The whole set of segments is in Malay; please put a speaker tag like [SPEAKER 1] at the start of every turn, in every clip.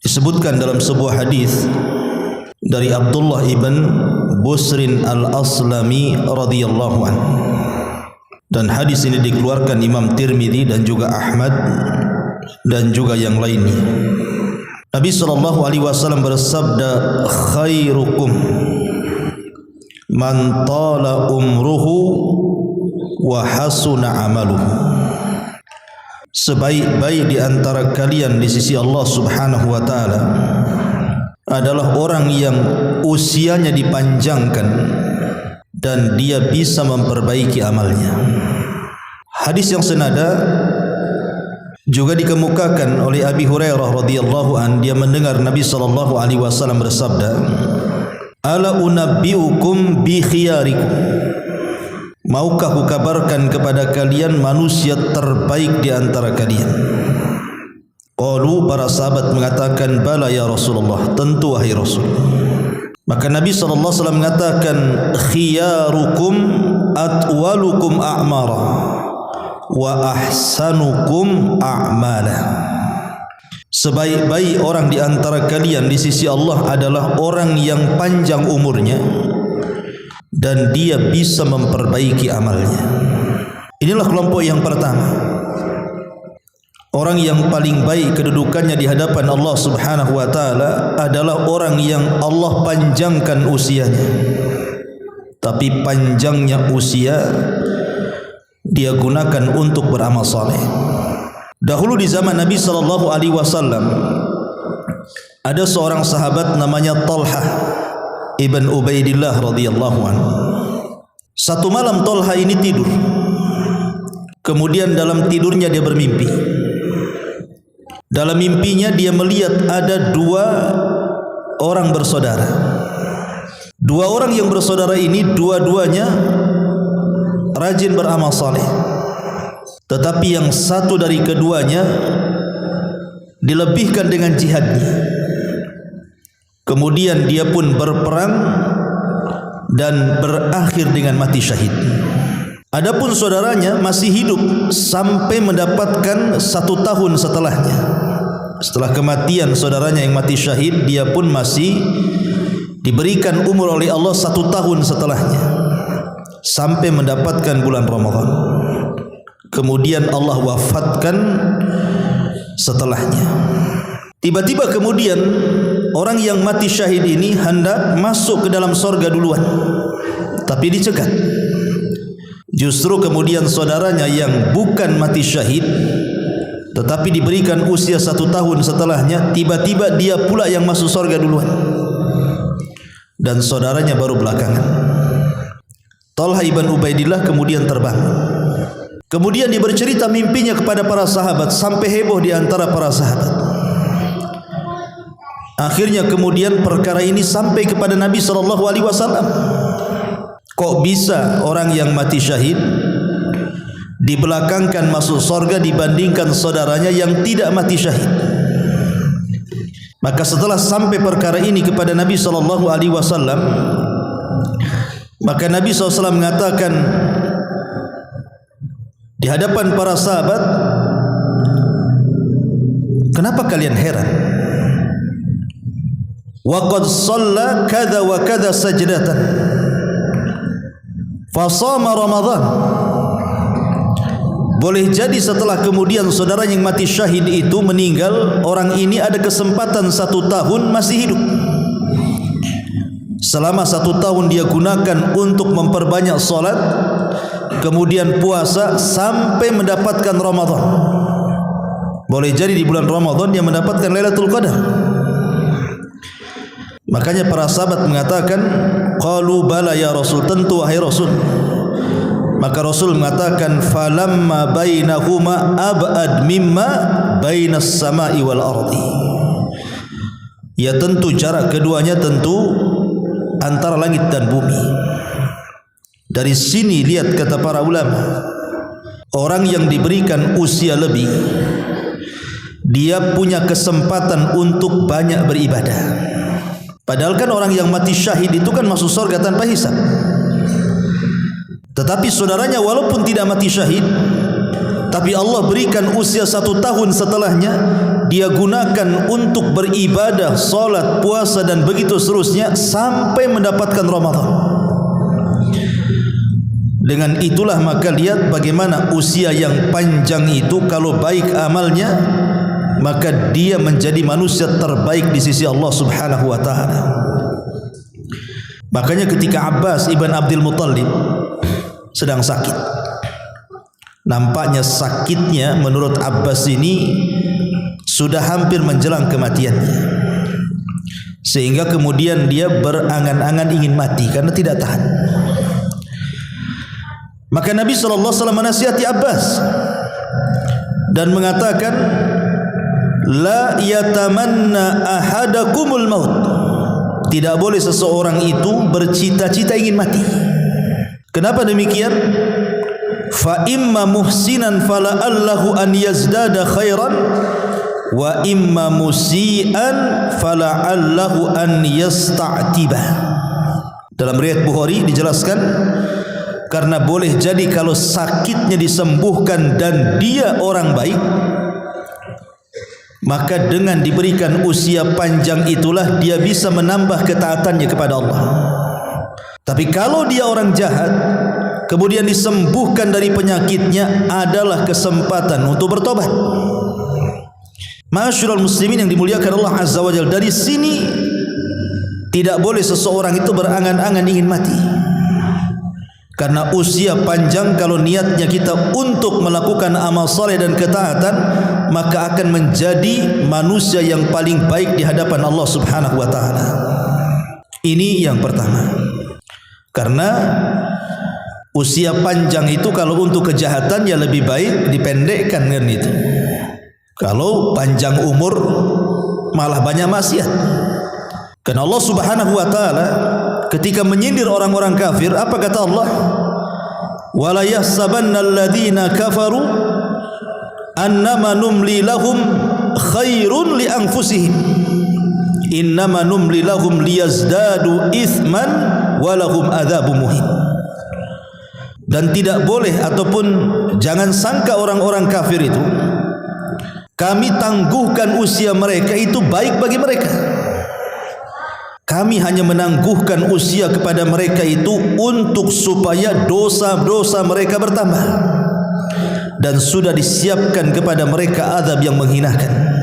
[SPEAKER 1] Disebutkan dalam sebuah hadis dari Abdullah ibn Busrin al-Aslami radhiyallahu anhu, dan hadis ini dikeluarkan Imam Tirmidzi dan juga Ahmad dan juga yang lainnya. Nabi SAW bersabda, khairukum man tala umruhu wa hasuna amaluhu. Sebaik-baik di antara kalian di sisi Allah Subhanahu wa taala adalah orang yang usianya dipanjangkan dan dia bisa memperbaiki amalnya. Hadis yang senada juga dikemukakan oleh Abi Hurairah radhiyallahu an, dia mendengar Nabi sallallahu alaihi wasallam bersabda, "Ala unabbiukum bi khiyarikum." Maukah aku kabarkan kepada kalian manusia terbaik di antara kalian? Qalu, para sahabat mengatakan, bala ya Rasulullah, tentu wahai Rasul. Maka Nabi SAW mengatakan, khiyarukum atwalukum a'mara wa ahsanukum a'mala. Sebaik-baik orang di antara kalian di sisi Allah adalah orang yang panjang umurnya dan dia bisa memperbaiki amalnya. Inilah kelompok yang pertama, orang yang paling baik kedudukannya di hadapan Allah Subhanahu wa taala adalah orang yang Allah panjangkan usianya, tapi panjangnya usia dia gunakan untuk beramal saleh. Dahulu di zaman Nabi sallallahu alaihi wasallam ada seorang sahabat namanya Talha Ibn Ubaidillah radhiyallahu anhu. Satu malam Talha ini tidur. Kemudian dalam tidurnya dia bermimpi. Dalam mimpinya dia melihat ada dua orang bersaudara. Dua orang yang bersaudara ini dua-duanya rajin beramal saleh. Tetapi yang satu dari keduanya dilebihkan dengan jihadnya. Kemudian dia pun berperang dan berakhir dengan mati syahid. Adapun saudaranya masih hidup sampai mendapatkan 1 tahun setelahnya. Setelah kematian saudaranya yang mati syahid, dia pun masih diberikan umur oleh Allah 1 tahun setelahnya, sampai mendapatkan bulan Ramadan. Kemudian Allah wafatkan setelahnya. Tiba-tiba kemudian orang yang mati syahid ini hendak masuk ke dalam sorga duluan, tapi dicegat. Justru kemudian saudaranya yang bukan mati syahid tetapi diberikan usia 1 tahun setelahnya, tiba-tiba dia pula yang masuk sorga duluan dan saudaranya baru belakangan. Talha ibn Ubaidillah kemudian terbang. Kemudian dia bercerita mimpinya kepada para sahabat, sampai heboh di antara para sahabat. Akhirnya kemudian perkara ini sampai kepada Nabi SAW. Kok bisa orang yang mati syahid dibelakangkan masuk surga dibandingkan saudaranya yang tidak mati syahid? Maka setelah sampai perkara ini kepada Nabi SAW, maka Nabi SAW mengatakan di hadapan para sahabat, kenapa kalian heran? Wa qad shalla kadza wa kadza sajdatan fa shama Ramadan. Boleh jadi setelah kemudian saudara yang mati syahid itu meninggal, orang ini ada kesempatan 1 tahun masih hidup. Selama 1 tahun dia gunakan untuk memperbanyak salat, kemudian puasa sampai mendapatkan Ramadan. Boleh jadi di bulan Ramadan dia mendapatkan Lailatul Qadar. Makanya para sahabat mengatakan, qalu bala ya Rasul, tentu wahai Rasul. Maka Rasul mengatakan, falamma bainahuma ab'ad mimma bainas sama'i wal ardi. Ya tentu jarak keduanya tentu antara langit dan bumi. Dari sini lihat kata para ulama, orang yang diberikan usia lebih, dia punya kesempatan untuk banyak beribadah. Padahal kan orang yang mati syahid itu kan masuk surga tanpa hisab. Tetapi saudaranya walaupun tidak mati syahid, tapi Allah berikan usia 1 tahun setelahnya, dia gunakan untuk beribadah, solat, puasa dan begitu seterusnya sampai mendapatkan Ramadan. Dengan itulah maka lihat bagaimana usia yang panjang itu, kalau baik amalnya maka dia menjadi manusia terbaik di sisi Allah Subhanahu wa taala. Makanya ketika Abbas ibn Abdul Muttalib sedang sakit, nampaknya sakitnya menurut Abbas ini sudah hampir menjelang kematiannya, sehingga kemudian dia berangan-angan ingin mati karena tidak tahan. Maka Nabi SAW menasihati Abbas dan mengatakan, la yatamanna ahadakumul maut. Tidak boleh seseorang itu bercita-cita ingin mati. Kenapa demikian? Fa imma muhsinan fala'allahu an yazdada khairan wa imma musian fala'allahu an yasta'tiba. Dalam riwayat Bukhari dijelaskan, karena boleh jadi kalau sakitnya disembuhkan dan dia orang baik, maka dengan diberikan usia panjang itulah dia bisa menambah ketaatannya kepada Allah. Tapi kalau dia orang jahat, kemudian disembuhkan dari penyakitnya, adalah kesempatan untuk bertobat. Ma'asyiral muslimin yang dimuliakan Allah Azza wa Jalla, dari sini tidak boleh seseorang itu berangan-angan ingin mati. Karena usia panjang, kalau niatnya kita untuk melakukan amal saleh dan ketaatan, maka akan menjadi manusia yang paling baik di hadapan Allah Subhanahu wa taala. Ini yang pertama. Karena usia panjang itu kalau untuk kejahatan ya lebih baik dipendekkan kan itu. Kalau panjang umur malah banyak maksiat. Karena Allah Subhanahu wa taala ketika menyindir orang-orang kafir, apa kata Allah? Wala yahsabanna alladhina kafaru annama numli lahum khairun li anfusihim innama numli lahum liyazdadu ithman walahum adzabun muhin. Dan tidak boleh ataupun jangan sangka orang-orang kafir itu kami tangguhkan usia mereka itu baik bagi mereka. Kami hanya menangguhkan usia kepada mereka itu untuk supaya dosa-dosa mereka bertambah, dan sudah disiapkan kepada mereka azab yang menghinakan.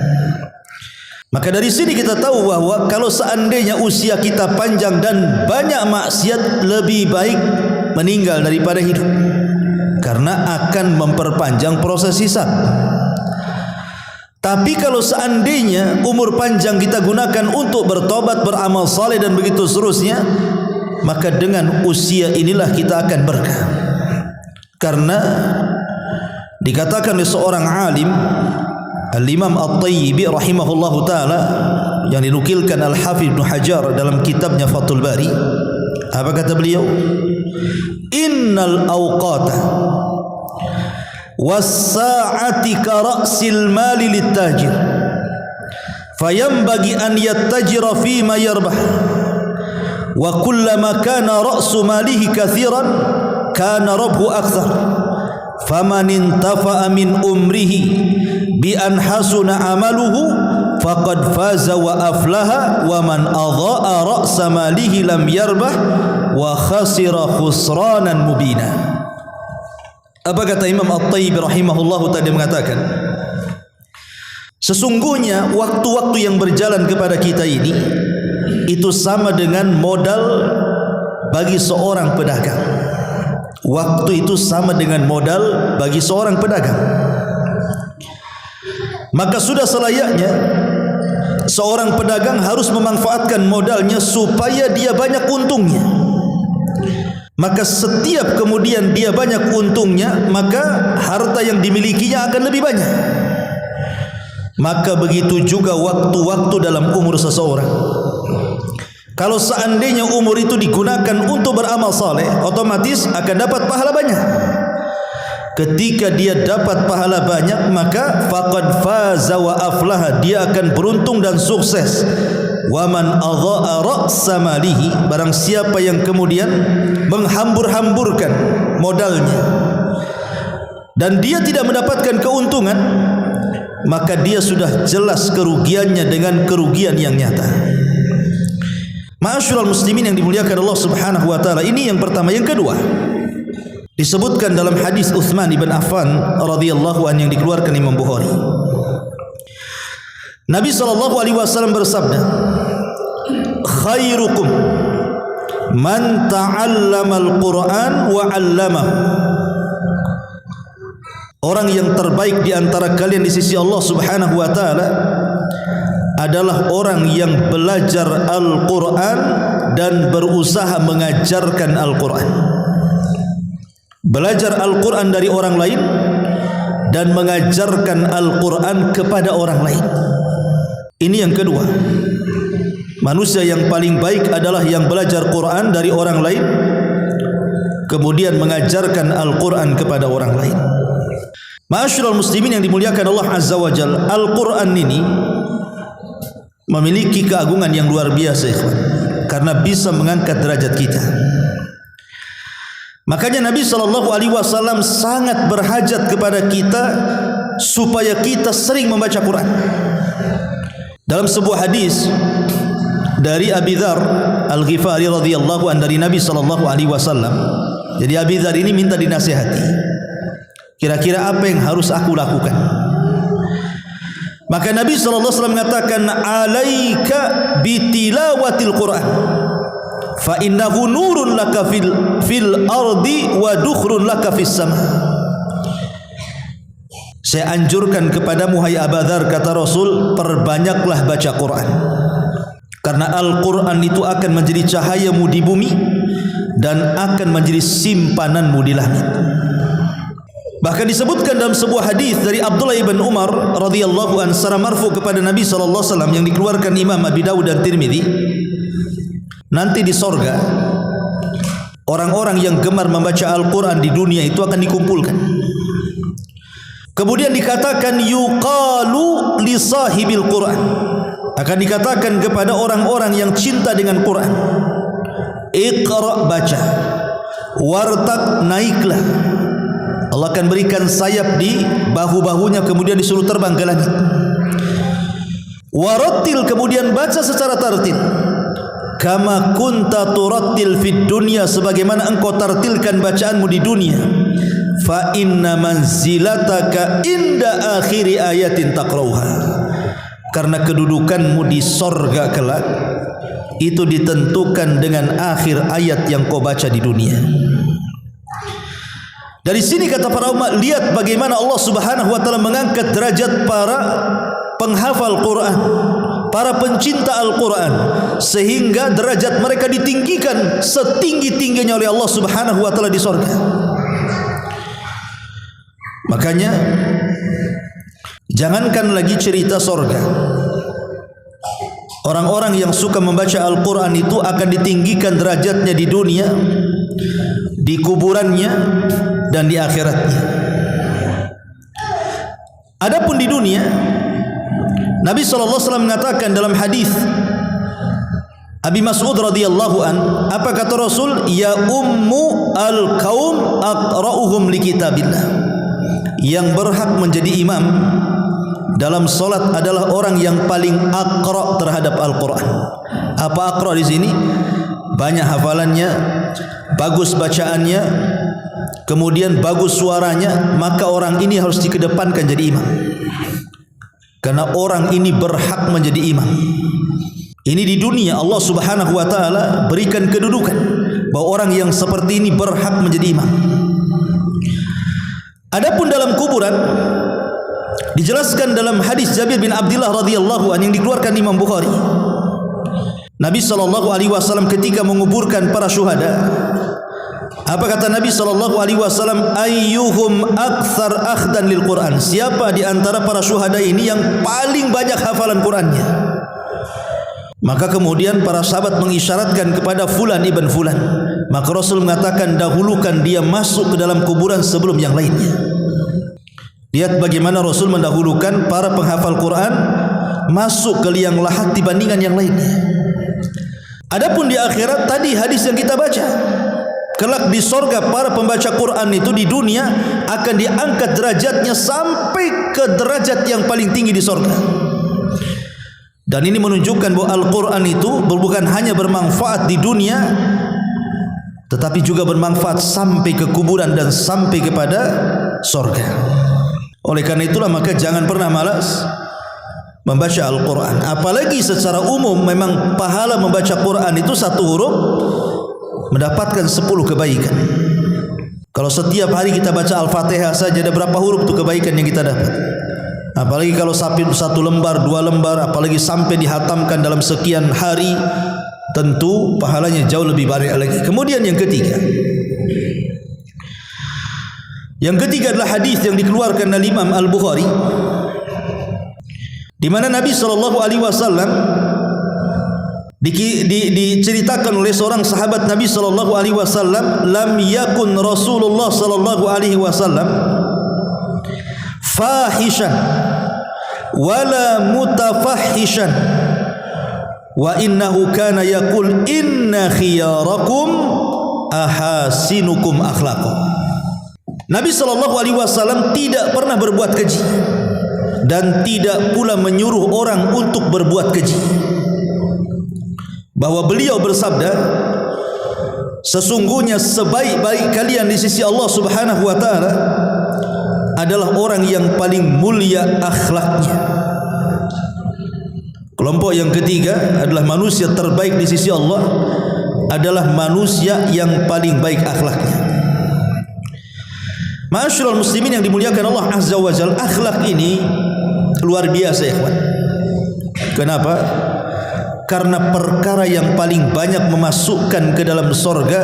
[SPEAKER 1] Maka dari sini kita tahu bahwa kalau seandainya usia kita panjang dan banyak maksiat, lebih baik meninggal daripada hidup, karena akan memperpanjang proses hisab. Tapi kalau seandainya umur panjang kita gunakan untuk bertobat, beramal saleh dan begitu seterusnya, maka dengan usia inilah kita akan berkah. Karena dikatakan oleh seorang alim, Al-Imam At-Tayyibi rahimahullahu ta'ala, yang dinukilkan Al-Hafidh Ibn Hajar dalam kitabnya Fathul Bari, apa kata beliau? Innal awqata was-sa'ati ka ra'sil mali lit-tajir fayanbaghi an yattajira fi ma yarbah wa kullama kana ra'su malihi kathiran kana rabhu akthar faman intafa'a min umrihi bi an hasuna amaluhu faqad faza wa aflaha wa man adha'a ra'sa malihi lam yarbah wa khasira khusranan mubina. Apa kata Imam At-Tayyib rahimahullahu ta'ala? Mengatakan, sesungguhnya waktu-waktu yang berjalan kepada kita ini itu sama dengan modal bagi seorang pedagang. Waktu itu sama dengan modal bagi seorang pedagang. Maka sudah selayaknya seorang pedagang harus memanfaatkan modalnya supaya dia banyak untungnya. Maka setiap kemudian dia banyak untungnya, maka harta yang dimilikinya akan lebih banyak. Maka begitu juga waktu-waktu dalam umur seseorang. Kalau seandainya umur itu digunakan untuk beramal saleh, otomatis akan dapat pahala banyak. Ketika dia dapat pahala banyak, maka faqad faza wa aflaha, dia akan beruntung dan sukses. wa man adha'a ra'sa malihi, barang siapa yang kemudian menghambur-hamburkan modalnya dan dia tidak mendapatkan keuntungan, maka dia sudah jelas kerugiannya dengan kerugian yang nyata. Ma'asyiral muslimin yang dimuliakan Allah Subhanahu wa taala, ini yang pertama. Yang kedua, disebutkan dalam hadis Utsman bin Affan radhiyallahu anhu yang dikeluarkan Imam Bukhari. Nabi SAW bersabda, khairukum man ta'allamal Qur'an wa 'allamahu. Orang yang terbaik di antara kalian di sisi Allah Subhanahu wa taala adalah orang yang belajar Al-Qur'an dan berusaha mengajarkan Al-Qur'an. Belajar Al-Qur'an dari orang lain dan mengajarkan Al-Qur'an kepada orang lain. Ini yang kedua. Manusia yang paling baik adalah yang belajar Quran dari orang lain, kemudian mengajarkan Al-Quran kepada orang lain. Ma'asyiral muslimin yang dimuliakan Allah Azza wa Jalla, Al-Quran ini memiliki keagungan yang luar biasa, ikhwan, karena bisa mengangkat derajat kita. Makanya Nabi SAW sangat berhajat kepada kita supaya kita sering membaca Quran. Dalam sebuah hadis dari Abi Dzar Al-Ghifari radhiyallahu anhu dari Nabi SAW. Jadi Abi Dzar ini minta dinasihati, kira-kira apa yang harus aku lakukan. Maka Nabi SAW mengatakan, alaika bitilawatil Quran fa innahu nurun laka fil ardi wa dukhrun laka fis sama. Saya anjurkan kepadamu, hai Abu Dzar, kata Rasul, perbanyaklah baca Quran, karena Al-Quran itu akan menjadi cahayamu di bumi dan akan menjadi simpananmu di langit. Bahkan disebutkan dalam sebuah hadis dari Abdullah ibn Umar radhiyallahu anhu secara marfu kepada Nabi SAW yang dikeluarkan Imam Abi Dawud dan Tirmidzi, nanti di sorga orang-orang yang gemar membaca Al-Quran di dunia itu akan dikumpulkan. Kemudian dikatakan yuqalu li sahibil Quran, akan dikatakan kepada orang-orang yang cinta dengan Quran, iqra, baca, wartaq, naiklah. Allah akan berikan sayap di bahu-bahunya, kemudian disuruh terbang ke langit. Warattil, kemudian baca secara tartil, kama kunta turattil fid dunya, sebagaimana engkau tartilkan bacaanmu di dunia. Fa inna manzilataka inda akhiri ayatin taqrauha, karena kedudukanmu di sorga kelak itu ditentukan dengan akhir ayat yang kau baca di dunia. Dari sini kata para ulama, lihat bagaimana Allah Subhanahu wa taala mengangkat derajat para penghafal Quran, para pencinta Al-Quran, sehingga derajat mereka ditinggikan setinggi-tingginya oleh Allah Subhanahu wa taala di sorga. Makanya jangankan lagi cerita sorga, orang-orang yang suka membaca Al-Quran itu akan ditinggikan derajatnya di dunia, di kuburannya, dan di akhiratnya. Adapun di dunia, Nabi SAW mengatakan dalam hadis Abi Mas'ud radhiyallahu an, apa kata Rasul? Ya ummu al-qaum aqra'uhum li kitabillah. Yang berhak menjadi imam dalam solat adalah orang yang paling aqra terhadap Al-Quran. Apa aqra di sini? Banyak hafalannya, bagus bacaannya, kemudian bagus suaranya, maka orang ini harus dikedepankan jadi imam, karena orang ini berhak menjadi imam. Ini di dunia Allah Subhanahu wa taala berikan kedudukan bahwa orang yang seperti ini berhak menjadi imam. Adapun dalam kuburan, dijelaskan dalam hadis Jabir bin Abdullah radhiyallahu anhu yang dikeluarkan Imam Bukhari. Nabi SAW ketika menguburkan para syuhada, apa kata Nabi SAW? Ayyuhum akthar akhdan lil Quran. Siapa di antara para syuhada ini yang paling banyak hafalan Qurannya? Maka kemudian para sahabat mengisyaratkan kepada Fulan ibn Fulan. Maka Rasul mengatakan, dahulukan dia masuk ke dalam kuburan sebelum yang lainnya. Lihat bagaimana Rasul mendahulukan para penghafal Quran masuk ke liang lahat dibandingkan yang lainnya. Adapun di akhirat, tadi hadis yang kita baca, kelak di sorga para pembaca Quran itu di dunia akan diangkat derajatnya sampai ke derajat yang paling tinggi di sorga. Dan ini menunjukkan bahwa Al-Quran itu bukan hanya bermanfaat di dunia, tetapi juga bermanfaat sampai ke kuburan dan sampai kepada sorga. Oleh karena itulah maka jangan pernah malas membaca Al-Quran. Apalagi secara umum memang pahala membaca Quran itu satu huruf mendapatkan 10 kebaikan. Kalau setiap hari kita baca Al-Fatihah saja, ada berapa huruf itu kebaikan yang kita dapat? Apalagi kalau satu lembar, 2 lembar, apalagi sampai dihatamkan dalam sekian hari, tentu pahalanya jauh lebih banyak lagi. Kemudian yang ketiga adalah hadis yang dikeluarkan oleh Imam Al-Bukhari, di mana Nabi SAW diceritakan oleh seorang sahabat Nabi SAW, lam yakun Rasulullah SAW fahishan wala mutafahishan wa innahu kana yaqul inna khiyarakum ahasinukum akhlaqan. Nabi SAW tidak pernah berbuat keji dan tidak pula menyuruh orang untuk berbuat keji. Bahwa beliau bersabda, sesungguhnya sebaik-baik kalian di sisi Allah Subhanahu wa taala adalah orang yang paling mulia akhlaknya. Kelompok yang ketiga adalah manusia terbaik di sisi Allah adalah manusia yang paling baik akhlaknya. Ma'asyiral muslimin yang dimuliakan Allah Azza wa Jalla, akhlak ini luar biasa ya kawan. Kenapa? Karena perkara yang paling banyak memasukkan ke dalam sorga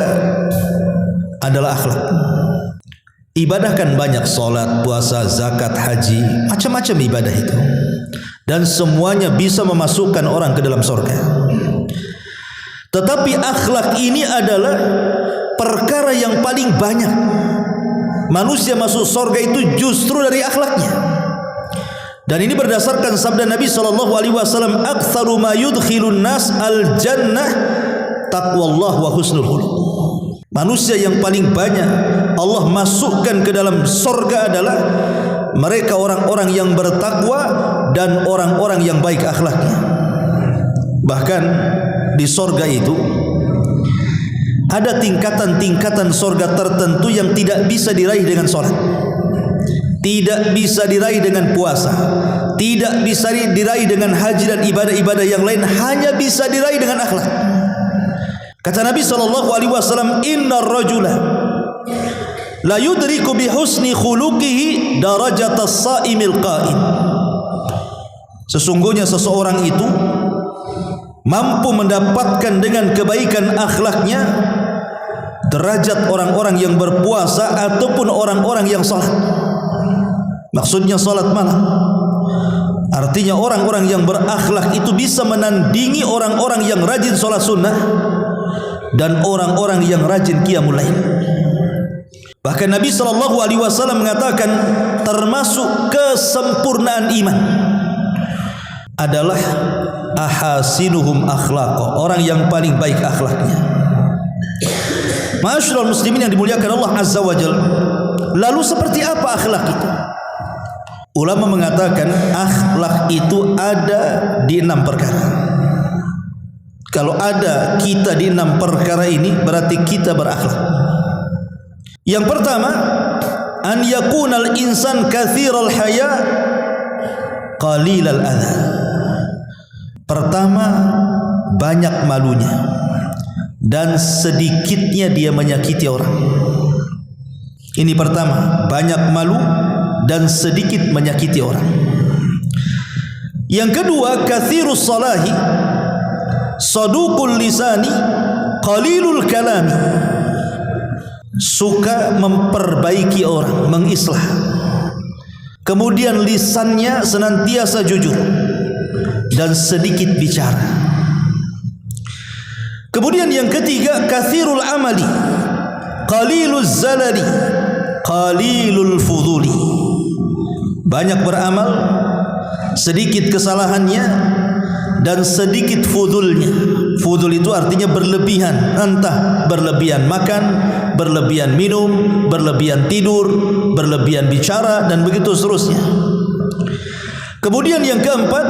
[SPEAKER 1] adalah akhlak. Ibadah kan banyak, solat, puasa, zakat, haji, macam-macam ibadah itu, dan semuanya bisa memasukkan orang ke dalam sorga. Tetapi akhlak ini adalah perkara yang paling banyak manusia masuk sorga itu justru dari akhlaknya. Dan ini berdasarkan sabda Nabi SAW, aktsaru ma yudkhilun nas al jannah taqwallah wa husnul khuluq. Manusia yang paling banyak Allah masukkan ke dalam sorga adalah mereka orang-orang yang bertakwa dan orang-orang yang baik akhlaknya. Bahkan di sorga itu ada tingkatan-tingkatan sorga tertentu yang tidak bisa diraih dengan sholat, tidak bisa diraih dengan puasa, tidak bisa diraih dengan haji dan ibadah-ibadah yang lain, hanya bisa diraih dengan akhlak. Kata Nabi SAW, innar rajula la yudriku bihusni khuluqihi darajatas sa'imil qa'im. Sesungguhnya seseorang itu mampu mendapatkan dengan kebaikan akhlaknya derajat orang-orang yang berpuasa ataupun orang-orang yang salat. Maksudnya salat malam. Artinya orang-orang yang berakhlak itu bisa menandingi orang-orang yang rajin salat sunnah dan orang-orang yang rajin qiyamul lail. Bahkan Nabi SAW mengatakan termasuk kesempurnaan iman adalah ahasinuhum akhlaqa, orang yang paling baik akhlaknya. Ma'asyiral muslimin yang dimuliakan Allah Azza wa Jalla, lalu seperti apa akhlak itu? Ulama mengatakan akhlak itu ada di 6 perkara. Kalau ada kita di 6 perkara ini, berarti kita berakhlak. Yang pertama, an yakunal insan katsiral haya qalilal adha. Pertama, banyak malunya dan sedikitnya dia menyakiti orang. Ini pertama, banyak malu dan sedikit menyakiti orang. Yang kedua, katsirus salahi saduqul lisani qalilul kalami. Suka memperbaiki orang, mengislah. Kemudian lisannya senantiasa jujur dan sedikit bicara. Kemudian yang ketiga, katsirul amali qaliluz zalali qalilul fuduli. Banyak beramal sedikit kesalahannya dan sedikit fudulnya. Fudul itu artinya berlebihan, entah berlebihan makan, berlebihan minum, berlebihan tidur, berlebihan bicara, dan begitu seterusnya. Kemudian yang keempat,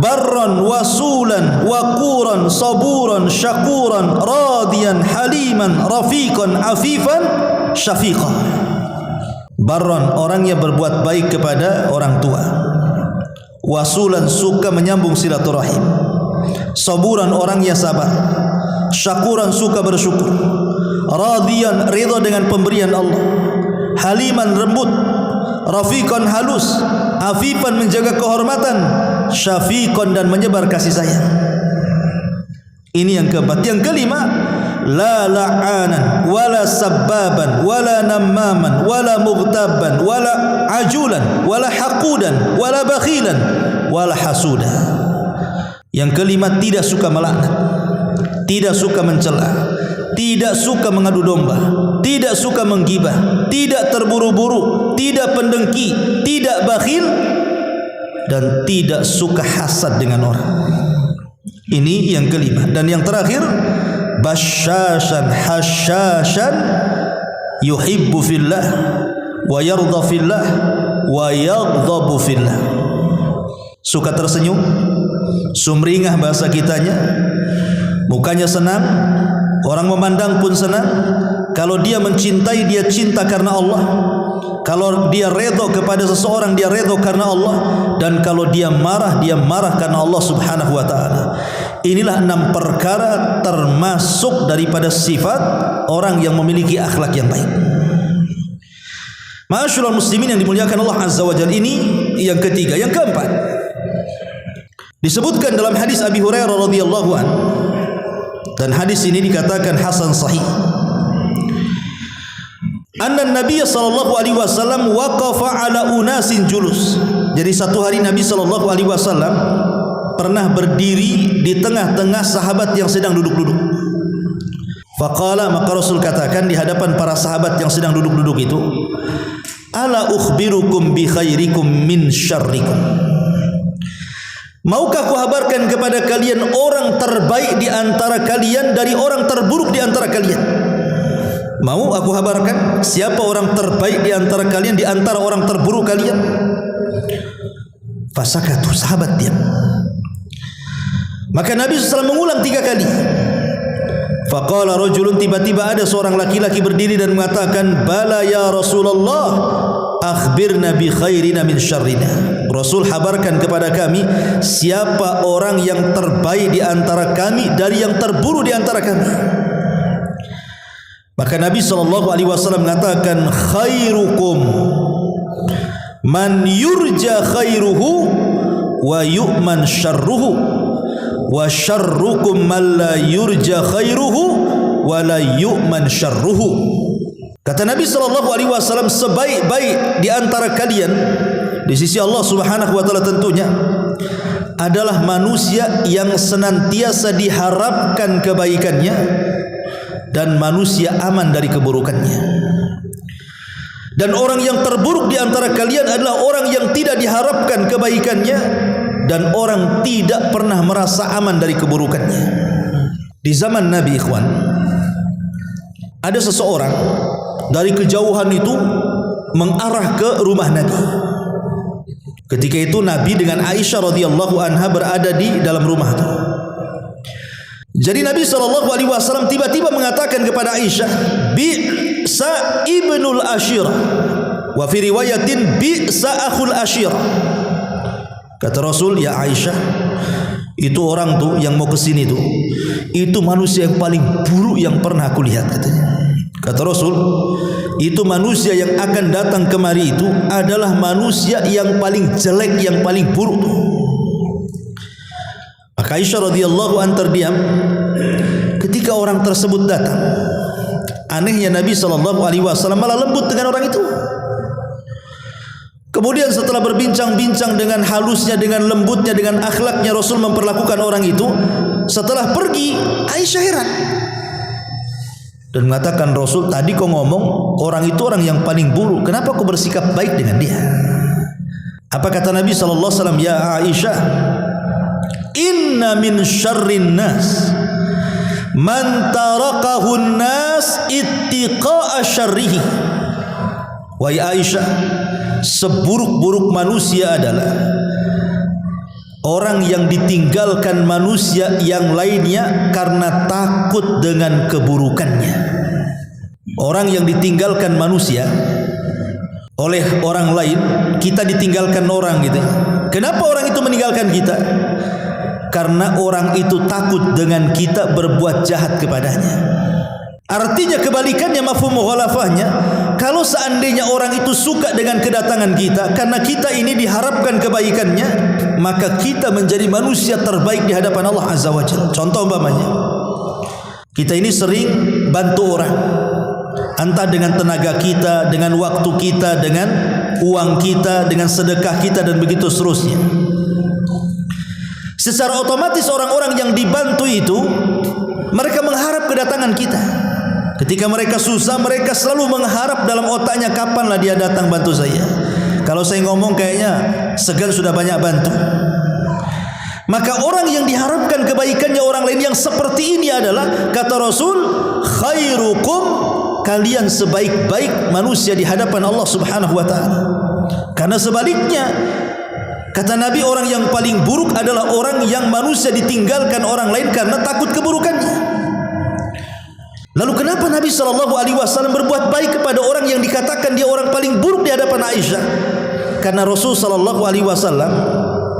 [SPEAKER 1] barran wasulan waquran saburan syakuran radiyan haliman rafiqan afifan syafiqan. Barran, orang yang berbuat baik kepada orang tua. Wasulan, suka menyambung silaturahim. Saburan, orang yang sabar. Syakuran, suka bersyukur. Radiyan, ridha dengan pemberian Allah. Haliman, lembut. Rafiqan, halus. Afifan, menjaga kehormatan. Syafiqan, dan menyebar kasih sayang. Ini yang keempat. Yang kelima, la la'anan wala sabbaban wala nammaman wala mughtabban wala ajulan wala haqudan wala bakhilan wala hasuda. Yang kelima, tidak suka melaknat, tidak suka mencela, tidak suka mengadu domba, tidak suka menggibah, tidak terburu-buru, tidak pendengki, tidak bakhil, dan tidak suka hasad dengan orang. Ini yang kelima. Dan yang terakhir, basyashan hasyashan yuhibbu fillah wa yardha fillah wa yaghdhabu fillah. Suka tersenyum, sumringah bahasa kitanya, mukanya senang, orang memandang pun senang. Kalau dia mencintai, dia cinta karena Allah. Kalau dia redha kepada seseorang, dia redha karena Allah. Dan kalau dia marah karena Allah Subhanahu wa ta'ala. Inilah 6 perkara termasuk daripada sifat orang yang memiliki akhlak yang baik. Ma'asyiral muslimin yang dimuliakan Allah Azza wa Jalla, ini yang ketiga. Yang keempat, disebutkan dalam hadis Abi Hurairah radhiyallahu anhu, dan hadis ini dikatakan hasan sahih. Anna Nabi sallallahu alaihi wasallam waqafa ala unasin julus. Jadi satu hari Nabi sallallahu alaihi wasallam pernah berdiri di tengah-tengah sahabat yang sedang duduk-duduk. Faqala, maka Rasul katakan di hadapan para sahabat yang sedang duduk-duduk itu, ala ukhbirukum bi khairikum min syarrikum. Maukah aku kabarkan kepada kalian orang terbaik di antara kalian dari orang terburuk di antara kalian? Mau aku kabarkan siapa orang terbaik di antara kalian di antara orang terburuk kalian? Fasakatu, sahabat diam. Maka Nabi SAW mengulang 3 kali. Faqala rajulun, tiba-tiba ada seorang laki-laki berdiri dan mengatakan, bala ya Rasulullah, akhbirna bi khairina min syarrina. Rasul, habarkan kepada kami siapa orang yang terbaik di antara kami dari yang terburuk di antara kami. Maka Nabi SAW mengatakan, khairukum man yurja khairuhu wa yu'man syarruhu wa syarrukum man la yurja khairuhu wa la yu'man syarruhu. Kata Nabi SAW, sebaik-baik di antara kalian di sisi Allah Subhanahu wa ta'ala tentunya adalah manusia yang senantiasa diharapkan kebaikannya dan manusia aman dari keburukannya. Dan orang yang terburuk di antara kalian adalah orang yang tidak diharapkan kebaikannya dan orang tidak pernah merasa aman dari keburukannya. Di zaman Nabi, ikhwan, ada seseorang dari kejauhan itu mengarah ke rumah Nabi. Ketika itu Nabi dengan Aisyah radhiyallahu anha berada di dalam rumah itu. Jadi Nabi SAW tiba-tiba mengatakan kepada Aisyah, bi'sa ibnul ashirah, wa fi riwayatin bi'sa akhul ashirah. Kata Rasul, ya Aisyah, itu orang tuh yang mau kesini tuh, itu manusia yang paling buruk yang pernah aku lihat, katanya. Kata Rasul, itu manusia yang akan datang kemari itu adalah manusia yang paling jelek, yang paling buruk. Maka Aisyah radhiyallahu anha terdiam ketika orang tersebut datang. Anehnya Nabi SAW malah lembut dengan orang itu. Kemudian setelah berbincang-bincang dengan halusnya, dengan lembutnya, dengan akhlaknya Rasul memperlakukan orang itu, setelah pergi Aisyah heran dan mengatakan, Rasul, tadi kau ngomong orang itu orang yang paling buruk, kenapa kau bersikap baik dengan dia? Apa kata Nabi sallallahu alaihi wasallam? Ya Aisyah, inna min syarrin nas man tarakahun nas ittiqa'a syarrihi. Wahai Aisyah, seburuk-buruk manusia adalah orang yang ditinggalkan manusia yang lainnya karena takut dengan keburukannya. Orang yang ditinggalkan manusia oleh orang lain, kita ditinggalkan orang gitu. Kenapa orang itu meninggalkan kita? Karena orang itu takut dengan kita berbuat jahat kepadanya. Artinya kebalikannya, mafhum mukhalafahnya, kalau seandainya orang itu suka dengan kedatangan kita karena kita ini diharapkan kebaikannya, maka kita menjadi manusia terbaik di hadapan Allah Azza wa Jalla. Contoh umpamanya, kita ini sering bantu orang, entah dengan tenaga kita, dengan waktu kita, dengan uang kita, dengan sedekah kita, dan begitu seterusnya. Secara otomatis orang-orang yang dibantu itu, mereka mengharap kedatangan kita. Ketika mereka susah, mereka selalu mengharap dalam otaknya, kapanlah dia datang bantu saya. Kalau saya ngomong kayaknya segan sudah banyak bantu. Maka orang yang diharapkan kebaikannya orang lain yang seperti ini adalah, kata Rasul, khairukum, kalian sebaik-baik manusia di hadapan Allah Subhanahu wa taala. Karena sebaliknya, kata Nabi, orang yang paling buruk adalah orang yang manusia ditinggalkan orang lain karena takut keburukannya. Lalu kenapa Nabi SAW berbuat baik kepada orang yang dikatakan dia orang paling buruk di hadapan Aisyah? Karena Rasul SAW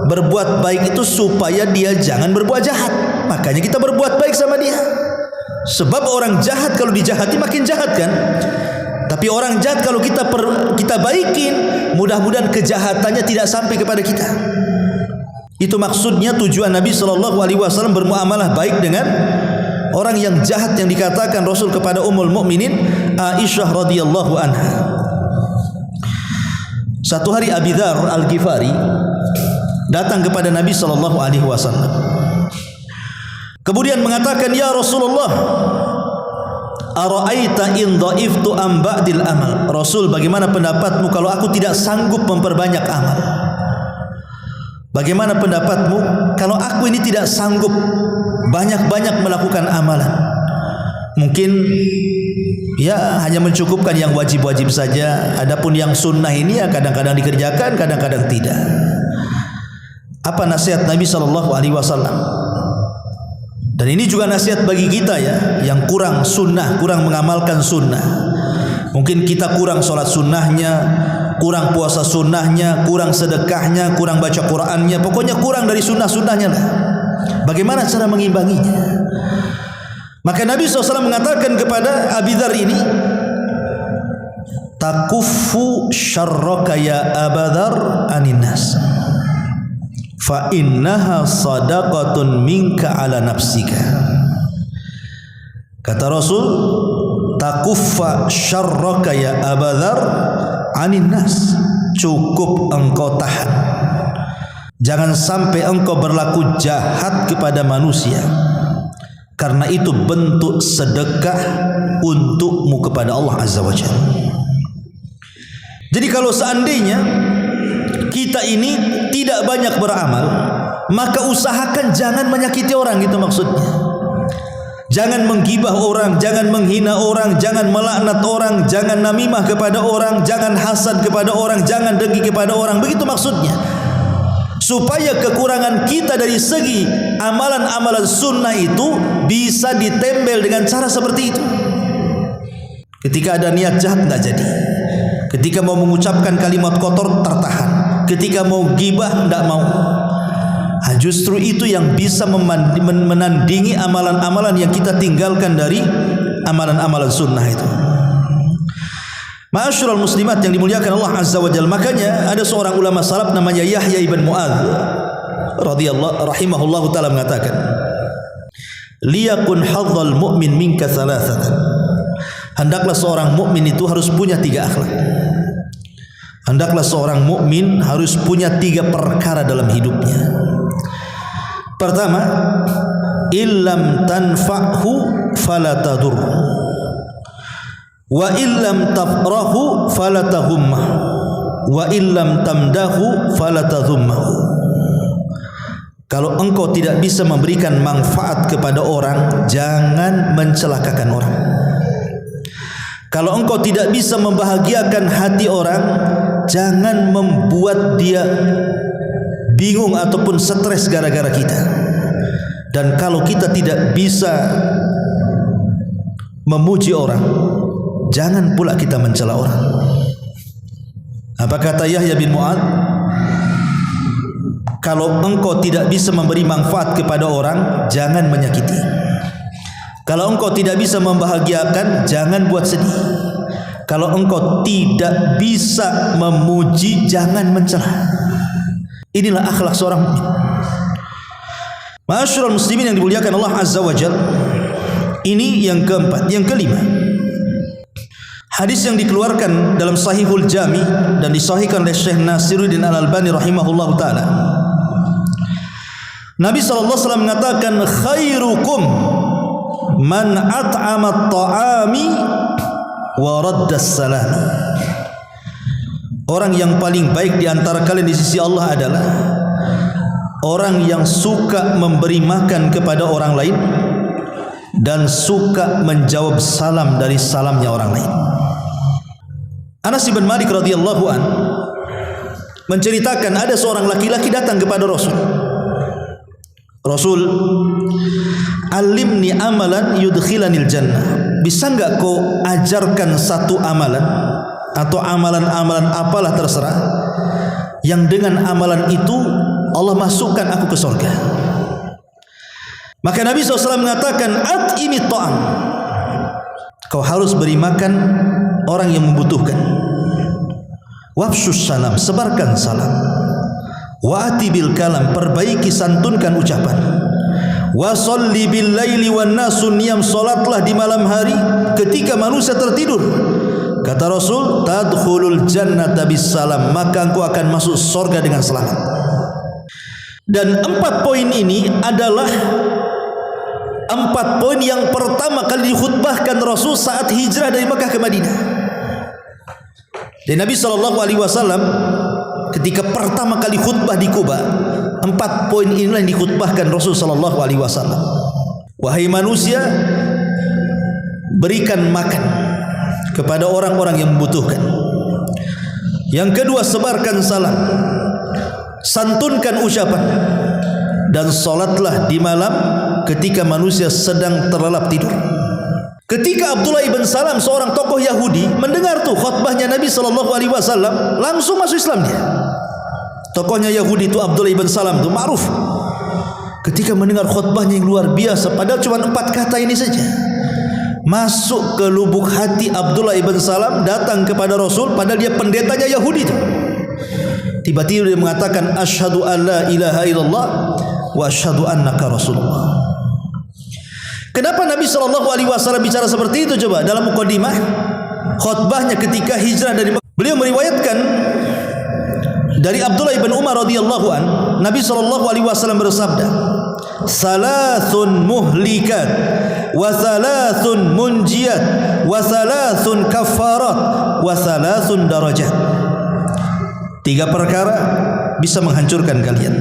[SPEAKER 1] berbuat baik itu supaya dia jangan berbuat jahat. Makanya kita berbuat baik sama dia. Sebab orang jahat kalau dijahati makin jahat kan. Tapi orang jahat kalau kita baikin, mudah-mudahan kejahatannya tidak sampai kepada kita. Itu maksudnya tujuan Nabi SAW bermuamalah baik dengan orang yang jahat yang dikatakan Rasul kepada Ummul Mukminin Aisyah radhiyallahu anha. Satu hari Abi Dzar Al-Ghifari datang kepada Nabi SAW. Kemudian mengatakan, ya Rasulullah, ara'aita in dha'iftu am ba'dil amal. Rasul, bagaimana pendapatmu kalau aku tidak sanggup memperbanyak amal? Bagaimana pendapatmu kalau aku ini tidak sanggup banyak-banyak melakukan amalan? Mungkin ya hanya mencukupkan yang wajib-wajib saja. Adapun yang sunnah ini ya kadang-kadang dikerjakan, kadang-kadang tidak. Apa nasihat Nabi SAW? Dan ini juga nasihat bagi kita ya, yang kurang sunnah, kurang mengamalkan sunnah. Mungkin kita kurang sholat sunnahnya, kurang puasa sunnahnya, kurang sedekahnya, kurang baca Qur'annya, pokoknya kurang dari sunnah-sunnahnya lah. Bagaimana cara mengimbanginya? Maka Nabi SAW mengatakan kepada Abi Dzar ini, takuffu syarraka ya Aba Dzar anin nas, fa innaha sadaqatun minka ala nafsika. Kata Rasul, takuffa syarraka ya Aba Dzar anin nas, cukup engkau tahan, jangan sampai engkau berlaku jahat kepada manusia, karena itu bentuk sedekah untukmu kepada Allah Azza wa Jalla. Jadi kalau seandainya kita ini tidak banyak beramal, maka usahakan jangan menyakiti orang, gitu maksudnya. Jangan menggibah orang, jangan menghina orang, jangan melaknat orang, jangan namimah kepada orang, jangan hasad kepada orang, jangan dengki kepada orang. Begitu maksudnya. Supaya kekurangan kita dari segi amalan-amalan sunnah itu bisa ditempel dengan cara seperti itu. Ketika ada niat jahat tidak jadi. Ketika mau mengucapkan kalimat kotor tertahan. Ketika mau gibah tidak mau. Justru itu yang bisa menandingi amalan-amalan yang kita tinggalkan dari amalan-amalan sunnah itu. Ma'asyiral muslimat yang dimuliakan Allah Azza wa Jalla. Makanya ada seorang ulama salaf namanya Yahya ibn Mu'adz radhiyallahu rahimahullahu taala mengatakan, liyakun hadzal mu'min minka thalathatan. Hendaklah seorang mukmin itu harus punya 3 akhlak. Hendaklah seorang mukmin harus punya 3 perkara dalam hidupnya. Pertama, illam tanfa'hu fala tadur, wa illam tafrahu fala taghumma, wa illam tamdahu fala tadhummahu. Kalau engkau tidak bisa memberikan manfaat kepada orang, jangan mencelakakan orang. Kalau engkau tidak bisa membahagiakan hati orang, jangan membuat dia bingung ataupun stres gara-gara kita. Dan kalau kita tidak bisa memuji orang, jangan pula kita mencela orang. Apa kata Yahya bin Mu'adz? Kalau engkau tidak bisa memberi manfaat kepada orang, jangan menyakiti. Kalau engkau tidak bisa membahagiakan, jangan buat sedih. Kalau engkau tidak bisa memuji, jangan mencela. Inilah akhlak seorang mukmin. Ma'asyiral muslimin yang dimuliakan Allah Azza wa Jalla. Ini yang keempat. Yang kelima, hadis yang dikeluarkan dalam Sahihul Jami dan disahihkan oleh Syekh Nasiruddin Al-Albani rahimahullahu taala. Nabi SAW mengatakan, khairukum man at'ama at-ta'ami wa radda as-salam. Orang yang paling baik di antara kalian di sisi Allah adalah orang yang suka memberi makan kepada orang lain dan suka menjawab salam dari salamnya orang lain. Anas bin Malik radhiyallahu an menceritakan ada seorang laki-laki datang kepada Rasul, alimni amalan yudkhilanil jannah. Bisa enggak kau ajarkan satu amalan atau amalan-amalan apalah terserah yang dengan amalan itu Allah masukkan aku ke surga. Maka Nabi SAW mengatakan, at'imi ta'am, kau harus beri makan orang yang membutuhkan. Wafsus salam, sebarkan salam. Wa'ati bil kalam, perbaiki santunkan ucapan. Wa sholli bil laili wan nasu niyam, salatlah di malam hari ketika manusia tertidur. Kata Rasul, tadkhulul jannata bis salam, maka engkau akan masuk surga dengan selamat. Dan 4 poin ini adalah 4 poin yang pertama kali dikhutbahkan Rasul saat hijrah dari Mekah ke Madinah. Dan Nabi SAW ketika pertama kali khutbah di Kuba, 4 poin inilah yang dikhutbahkan Rasul SAW. Wahai manusia, berikan makan kepada orang-orang yang membutuhkan. Yang kedua, sebarkan salam, santunkan ucapan, dan salatlah di malam ketika manusia sedang terlelap tidur. Ketika Abdullah ibn Salam, seorang tokoh Yahudi, mendengar tuh khutbahnya Nabi SAW, langsung masuk Islam dia. Tokohnya Yahudi itu Abdullah ibn Salam itu ma'ruf. Ketika mendengar khutbahnya yang luar biasa, padahal cuma 4 kata ini saja, masuk ke lubuk hati Abdullah ibn Salam, datang kepada Rasul, padahal dia pendetanya Yahudi itu. Tiba-tiba dia mengatakan, asyhadu an la ilaha illallah wa asyhadu annaka rasulullah. Kenapa Nabi SAW bicara seperti itu? Coba dalam mukadimah khutbahnya ketika hijrah dari Mekah, beliau meriwayatkan dari Abdullah ibn Umar radhiyallahu an, Nabi SAW bersabda, salasun muhlikat wa salasun munjiyat wa salasun kafarat wa salasun darajat. 3 perkara bisa menghancurkan kalian,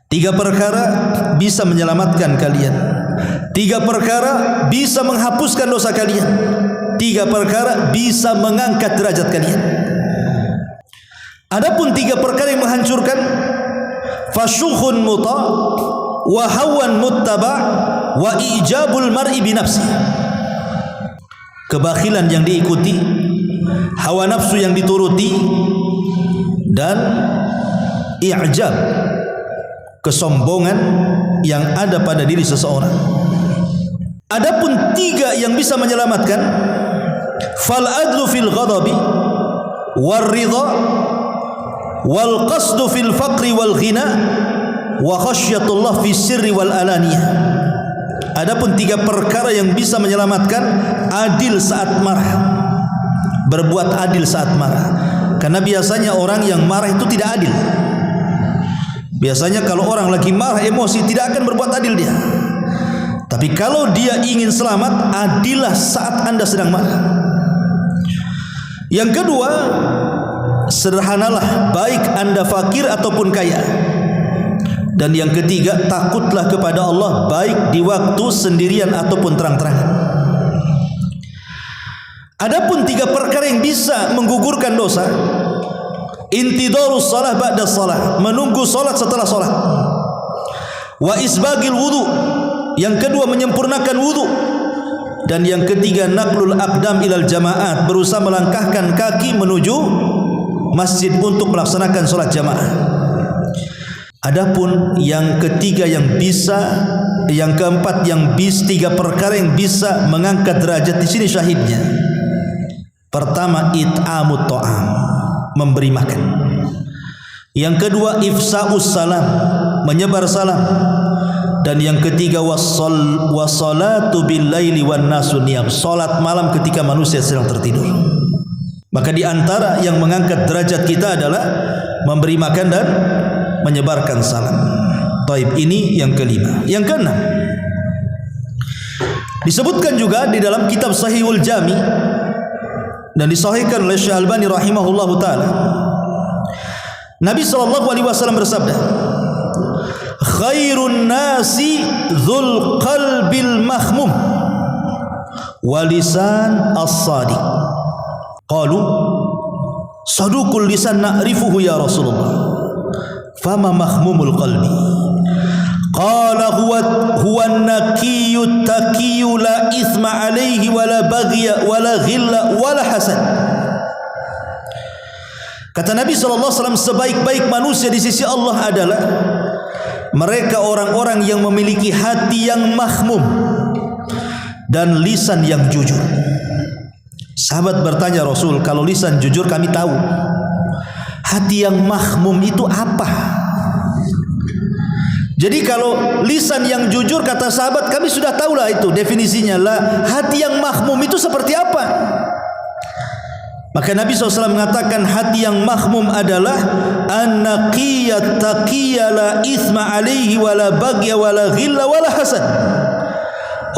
[SPEAKER 1] 3 perkara bisa menyelamatkan kalian, 3 perkara bisa menghapuskan dosa kalian, 3 perkara bisa mengangkat derajat kalian. Adapun 3 perkara yang menghancurkan, fasyukhun muta wa hawan muttaba wa ijabul mar'i bi nafsi. Kebakhilan yang diikuti, hawa nafsu yang dituruti, dan i'jab, kesombongan yang ada pada diri seseorang. Adapun 3 yang bisa menyelamatkan, fal adlu fil ghadabi war ridha wal qasdu fil faqri wal ghina wa khasyatullah fi sirri wal alaniyah. Adapun 3 perkara yang bisa menyelamatkan, adil saat marah, berbuat adil saat marah. Karena biasanya orang yang marah itu tidak adil. Biasanya kalau orang lagi marah, emosi, tidak akan berbuat adil dia. Tapi kalau dia ingin selamat, adillah saat Anda sedang marah. Yang kedua, sederhanalah, baik anda fakir ataupun kaya. Dan yang ketiga, takutlah kepada Allah, baik di waktu sendirian ataupun terang-terangan. Adapun 3 perkara yang bisa menggugurkan dosa: intidharus salah ba'da salah, menunggu salat setelah salat; wa isbagil wudu, yang kedua menyempurnakan wudu; dan yang ketiga naqlul aqdam ilal jamaat, berusaha melangkahkan kaki menuju masjid untuk melaksanakan salat jamaah. Adapun yang ketiga yang keempat yang 3 perkara yang bisa mengangkat derajat, di sini syahidnya. Pertama, it'amut ta'am, memberi makan. Yang kedua, ifsa'us salam, menyebar salam. Dan yang ketiga, wassalatu bil laili wan nasu niyam, salat malam ketika manusia sedang tertidur. Maka di antara yang mengangkat derajat kita adalah memberi makan dan menyebarkan salam. Taib, ini yang kelima. Yang keenam, disebutkan juga di dalam kitab Sahihul Jami dan disahihkan oleh Syekh Albani rahimahullahu taala, Nabi SAW bersabda, khairun nasi dzul qalbil mahmum wa lisan as-sadiq. Qalu saduqul lisan na'rifuhu ya Rasulullah, fama mahmumul qalbi? Qala huwa an-naqiyyu taqiyyu la ithma alayhi wala baghya wala ghilla wala hasad. Kata Nabi SAW, sebaik-baik manusia di sisi Allah adalah mereka orang-orang yang memiliki hati yang mahmum dan lisan yang jujur. Sahabat bertanya, Rasul, kalau lisan jujur kami tahu, hati yang mahmum itu apa? Jadi kalau lisan yang jujur, kata sahabat, kami sudah tahulah itu definisinya lah. Hati yang mahmum itu seperti apa? Maka Nabi SAW mengatakan hati yang mahmum adalah an-naqiyat taqiyya la ithma alaihi wala baghya wala ghilla wala hasad.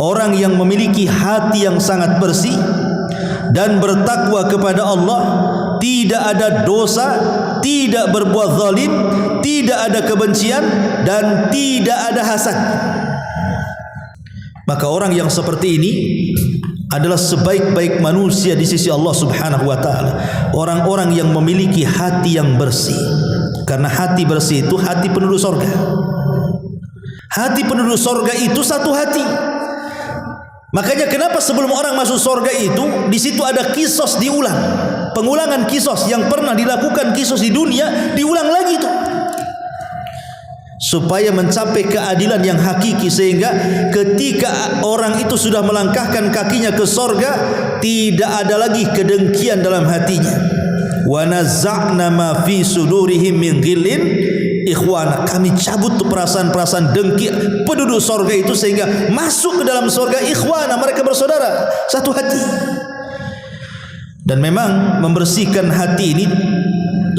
[SPEAKER 1] Orang yang memiliki hati yang sangat bersih dan bertakwa kepada Allah, tidak ada dosa, tidak berbuat zalim, tidak ada kebencian, dan tidak ada hasad. Maka orang yang seperti ini adalah sebaik-baik manusia di sisi Allah Subhanahu wa taala. Orang-orang yang memiliki hati yang bersih. Karena hati bersih itu hati penduduk surga. Hati penduduk surga itu satu hati. Makanya kenapa sebelum orang masuk surga itu, di situ ada kisos diulang. Pengulangan kisos yang pernah dilakukan kisos di dunia diulang lagi itu. Supaya mencapai keadilan yang hakiki, sehingga ketika orang itu sudah melangkahkan kakinya ke sorga, tidak ada lagi kedengkian dalam hatinya. Wa nazza'na ma fi sudurihim min ghillin ikhwana, kami cabut perasaan-perasaan dengki penduduk sorga itu, sehingga masuk ke dalam sorga ikhwana, mereka bersaudara, satu hati. Dan memang membersihkan hati ini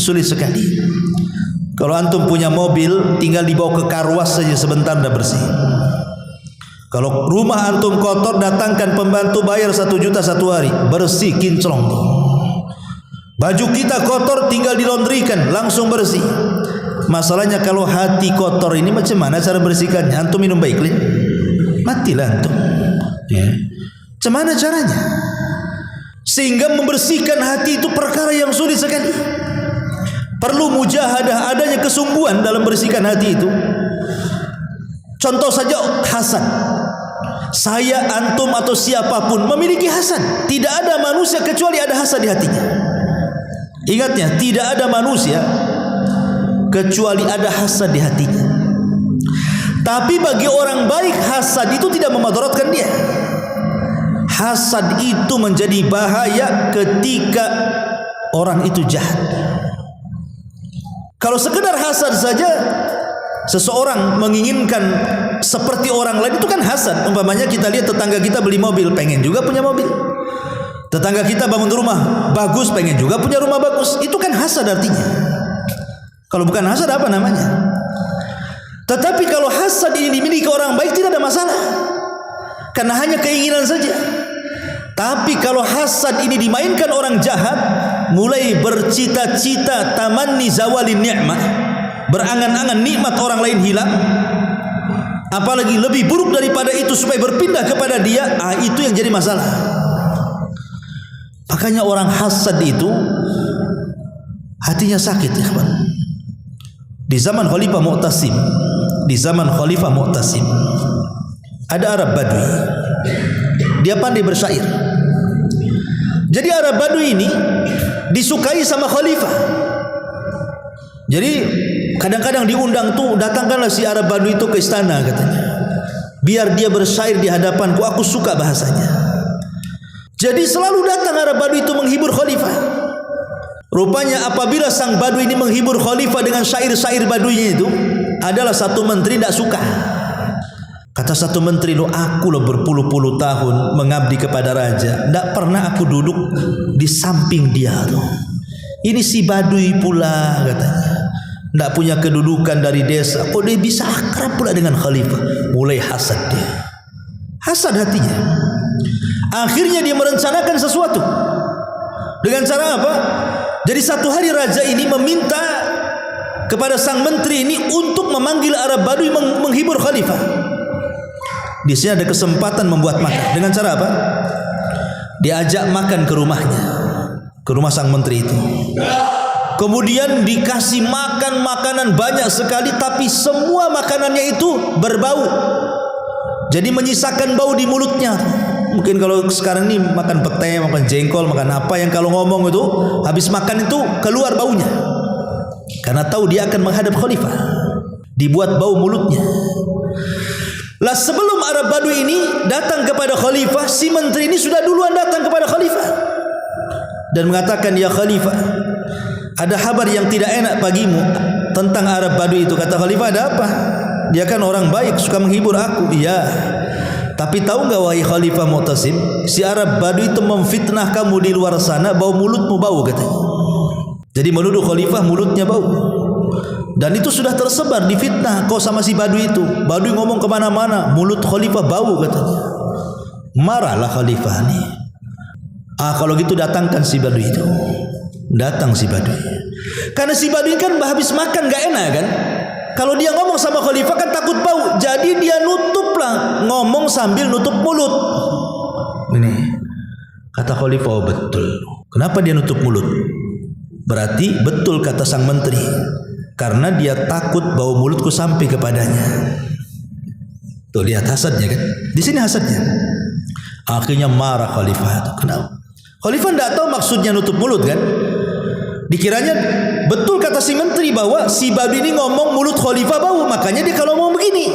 [SPEAKER 1] sulit sekali. Kalau antum punya mobil, tinggal dibawa ke karwas saja sebentar dah bersih. Kalau rumah antum kotor, datangkan pembantu, bayar 1 juta 1 hari, bersih kinclong. Baju kita kotor, tinggal dilondrikan, langsung bersih. Masalahnya kalau hati kotor ini macam mana cara bersihkannya? Antum minum Baiklin, matilah antum. Ya. Macam mana caranya? Sehingga membersihkan hati itu perkara yang sulit sekali. Perlu mujahadah, adanya kesungguhan dalam bersihkan hati itu. Contoh saja hasad. Saya, antum atau siapapun memiliki hasad. Tidak ada manusia kecuali ada hasad di hatinya. Ingatnya, tidak ada manusia kecuali ada hasad di hatinya. Tapi bagi orang baik, hasad itu tidak memadaratkan dia. Hasad itu menjadi bahaya ketika orang itu jahat. Kalau sekedar hasad saja, seseorang menginginkan seperti orang lain, itu kan hasad. Umpamanya kita lihat tetangga kita beli mobil, pengen juga punya mobil. Tetangga kita bangun rumah bagus, pengen juga punya rumah bagus. Itu kan hasad artinya. Kalau bukan hasad apa namanya? Tetapi kalau hasad ini dimiliki orang baik, tidak ada masalah, karena hanya keinginan saja. Tapi kalau hasad ini dimainkan orang jahat, mulai bercita-cita tamanni zawalin ni'mah, berangan-angan nikmat orang lain hilang, apalagi lebih buruk daripada itu supaya berpindah kepada dia, itu yang jadi masalah. Makanya orang hasad itu hatinya sakit, ya kawan. Di zaman Khalifah Mu'tasim, ada Arab Badui. Dia pandai bersyair. Jadi Arab Badui ini disukai sama Khalifah. Jadi kadang-kadang diundang tuh, datangkanlah si Arab Badui itu ke istana katanya, biar dia bersyair di hadapanku, aku suka bahasanya. Jadi selalu datang Arab Badui itu menghibur Khalifah. Rupanya apabila sang Badui ini menghibur Khalifah dengan syair-syair Baduinya itu, adalah satu menteri tidak suka. Kata satu menteri, aku loh berpuluh-puluh tahun mengabdi kepada raja, tidak pernah aku duduk di samping dia tuh. Ini si Badui pula katanya, tidak punya kedudukan dari desa, kok dia bisa akrab pula dengan Khalifah. Mulai hasad dia, hasad hatinya. Akhirnya dia merencanakan sesuatu. Dengan cara apa? Jadi satu hari raja ini meminta kepada sang menteri ini untuk memanggil Arab Badui menghibur Khalifah. Di sini ada kesempatan membuat makan. Dengan cara apa? Diajak makan ke rumahnya, ke rumah sang menteri itu. Kemudian dikasih makan makanan banyak sekali, tapi semua makanannya itu berbau. Jadi menyisakan bau di mulutnya. Mungkin kalau sekarang ini makan pete, makan jengkol, makan apa yang kalau ngomong itu habis makan itu keluar baunya. Karena tahu dia akan menghadap Khalifah, dibuat bau mulutnya. Lah sebelum Arab Badui ini datang kepada Khalifah, si menteri ini sudah duluan datang kepada Khalifah dan mengatakan, ya Khalifah, ada kabar yang tidak enak bagimu tentang Arab Badui itu. Kata Khalifah, ada apa? Dia kan orang baik, suka menghibur aku. Iya, tapi tahu nggak wahai Khalifah Mu'tasim, si Arab Badui itu memfitnah kamu di luar sana, bau mulutmu bau katanya. Jadi menuduh Khalifah mulutnya bau. Dan itu sudah tersebar di fitnah, kau sama si Badui itu. Badui ngomong kemana-mana, mulut Khalifah bau katanya. Marahlah Khalifah nih. Kalau gitu datangkan si Badui itu. Datang si Badui. Karena si Badui kan habis makan gak enak kan. Kalau dia ngomong sama Khalifah kan takut bau. Jadi dia nutup lah, ngomong sambil nutup mulut. Ini kata Khalifah, oh betul. Kenapa dia nutup mulut? Berarti betul kata sang menteri, karena dia takut bau mulutku sampai kepadanya. Tuh lihat hasadnya kan. Di sini hasadnya. Akhirnya marah Khalifah. Kenapa? Khalifah tidak tahu maksudnya nutup mulut kan. Dikiranya betul kata si menteri bahwa si Badui ini ngomong mulut Khalifah bau, makanya dia kalau ngomong begini.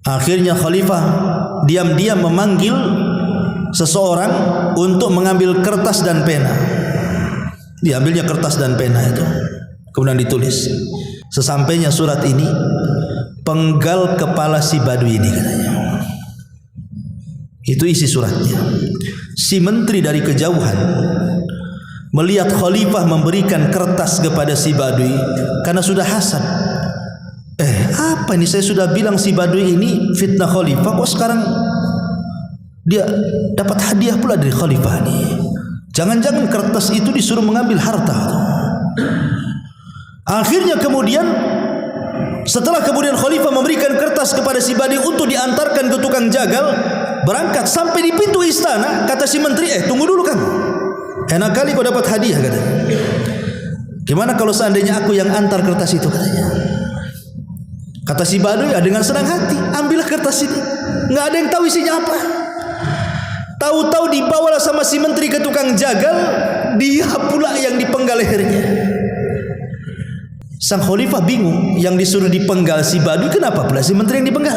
[SPEAKER 1] Akhirnya Khalifah diam-diam memanggil seseorang untuk mengambil kertas dan pena. Diambilnya kertas dan pena itu, kemudian ditulis. Sesampainya surat ini, penggal kepala si Badui ini katanya. Itu isi suratnya. Si menteri dari kejauhan melihat Khalifah memberikan kertas kepada si Badui karena sudah hasad. Apa ini, saya sudah bilang si Badui ini fitnah Khalifah, kok sekarang dia dapat hadiah pula dari Khalifah nih. Jangan-jangan kertas itu disuruh mengambil harta. Akhirnya kemudian setelah Khalifah memberikan kertas kepada si Badui untuk diantarkan ke tukang jagal, berangkat sampai di pintu istana, kata si menteri, tunggu dulu kamu. Enak kali kau dapat hadiah katanya. Gimana kalau seandainya aku yang antar kertas itu katanya. Kata si Badui dengan senang hati, ambillah kertas ini. Nggak ada yang tahu isinya apa. Tahu-tahu dibawalah sama si menteri ke tukang jagal, dia pula yang dipenggal lehernya. Sang Khalifah bingung, yang disuruh dipenggal si Badui, kenapa pula si menteri yang dipenggal?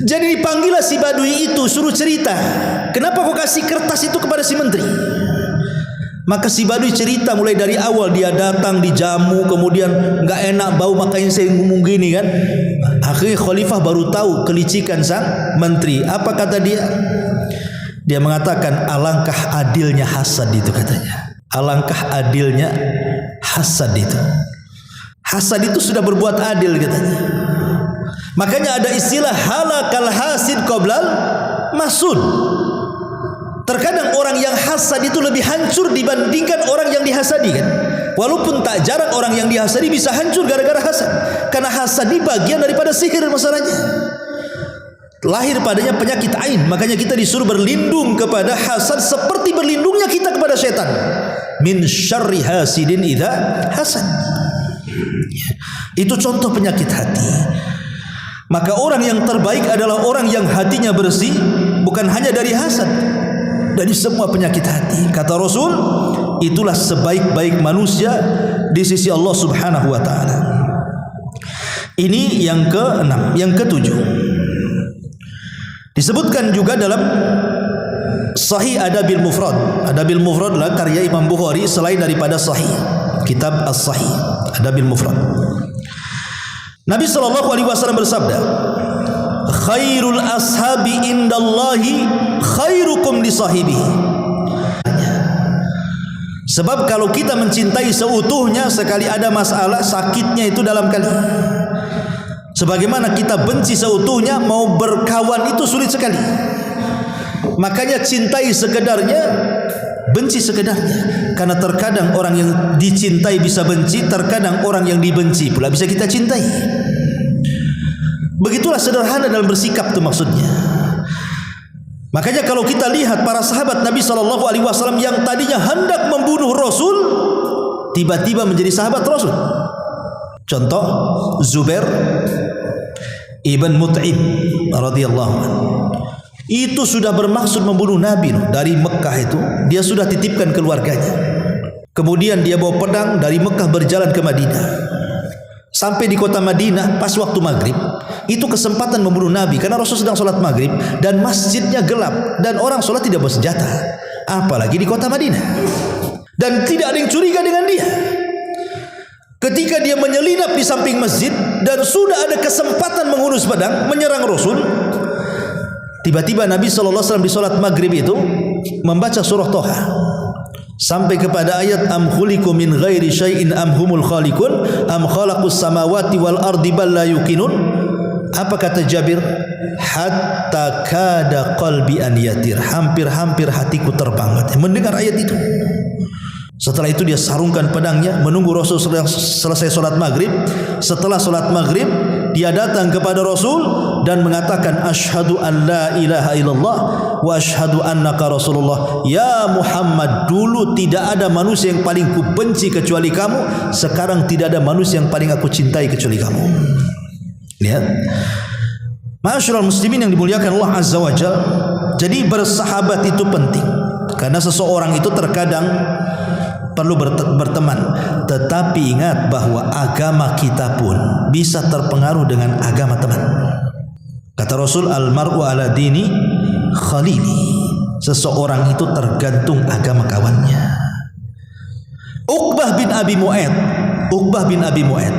[SPEAKER 1] Jadi dipanggillah si Badui itu, suruh cerita, kenapa kau kasih kertas itu kepada si menteri? Maka si Badui cerita mulai dari awal, dia datang dijamu, kemudian nggak enak bau, makanya saya ngomong gini kan. Akhirnya Khalifah baru tahu kelicikan sang menteri. Apa kata dia? Dia mengatakan, alangkah adilnya hasad itu katanya. Alangkah adilnya hasad itu. Hasad itu sudah berbuat adil katanya. Makanya ada istilah halakal hasid qoblal masud. Terkadang orang yang hasad itu lebih hancur dibandingkan orang yang dihasadi kan. Walaupun tak jarang orang yang dihasadi bisa hancur gara-gara hasad. Karena hasad ini bagian daripada sihir masalahnya. Lahir padanya penyakit ain. Makanya kita disuruh berlindung kepada hasad seperti berlindungnya kita kepada setan. Min syarri hasidin idza hasad. Itu contoh penyakit hati. Maka orang yang terbaik adalah orang yang hatinya bersih, bukan hanya dari hasad, dari semua penyakit hati. Kata Rasul, itulah sebaik-baik manusia di sisi Allah Subhanahu wa taala. Ini yang ke-6, yang ke-7. Disebutkan juga dalam Sahih Adabil Mufrad. Adabil Mufrad adalah karya Imam Bukhari selain daripada Sahih, kitab As-Sahih, Adabil Mufrad. Nabi SAW bersabda, khairul ashabi indallahi khairukum li sahibihi. Sebab kalau kita mencintai seutuhnya, sekali ada masalah, sakitnya itu dalam kali. Sebagaimana kita benci seutuhnya, mau berkawan itu sulit sekali. Makanya cintai sekedarnya, benci sekedarnya. Karena terkadang orang yang dicintai bisa benci, terkadang orang yang dibenci pula bisa kita cintai. Begitulah sederhana dalam bersikap itu maksudnya. Makanya kalau kita lihat para sahabat Nabi SAW yang tadinya hendak membunuh Rasul, tiba-tiba menjadi sahabat Rasul. Contoh Zubair ibn Mut'im radhiyallahu anhu. Itu sudah bermaksud membunuh Nabi dari Mekah itu. Dia sudah titipkan keluarganya. Kemudian dia bawa pedang dari Mekah berjalan ke Madinah. Sampai di kota Madinah pas waktu maghrib, itu kesempatan membunuh Nabi karena Rasul sedang sholat maghrib dan masjidnya gelap dan orang sholat tidak bersenjata, apalagi di kota Madinah, dan tidak ada yang curiga dengan dia. Ketika dia menyelinap di samping masjid dan sudah ada kesempatan menghunus pedang menyerang Rasul, tiba-tiba Nabi SAW di sholat maghrib itu membaca surah Toha sampai kepada ayat am khuliqu min ghairi syai'in am humul khaliqun am khalaqus samawati wal ardi bal la yuqinun. Apa kata Jabir? Hatta kada qalbi an yatir, hampir-hampir hatiku terbang mendengar ayat itu. Setelah itu dia sarungkan pedangnya menunggu Rasul selesai sholat maghrib. Setelah sholat maghrib dia datang kepada Rasul dan mengatakan asyhadu an la ilaha illallah wa asyhadu annaka rasulullah. Ya Muhammad, dulu tidak ada manusia yang paling ku benci kecuali kamu, sekarang tidak ada manusia yang paling aku cintai kecuali kamu. Lihat, ma'asyiral muslimin yang dimuliakan Allah Azza wa Jalla. Jadi bersahabat itu penting, karena seseorang itu terkadang perlu berteman, tetapi ingat bahwa agama kita pun bisa terpengaruh dengan agama teman. Kata Rasul, al-mar'u ala dini khalili. Seseorang itu tergantung agama kawannya. Uqbah bin Abi Mu'aid, Uqbah bin Abi Mu'aid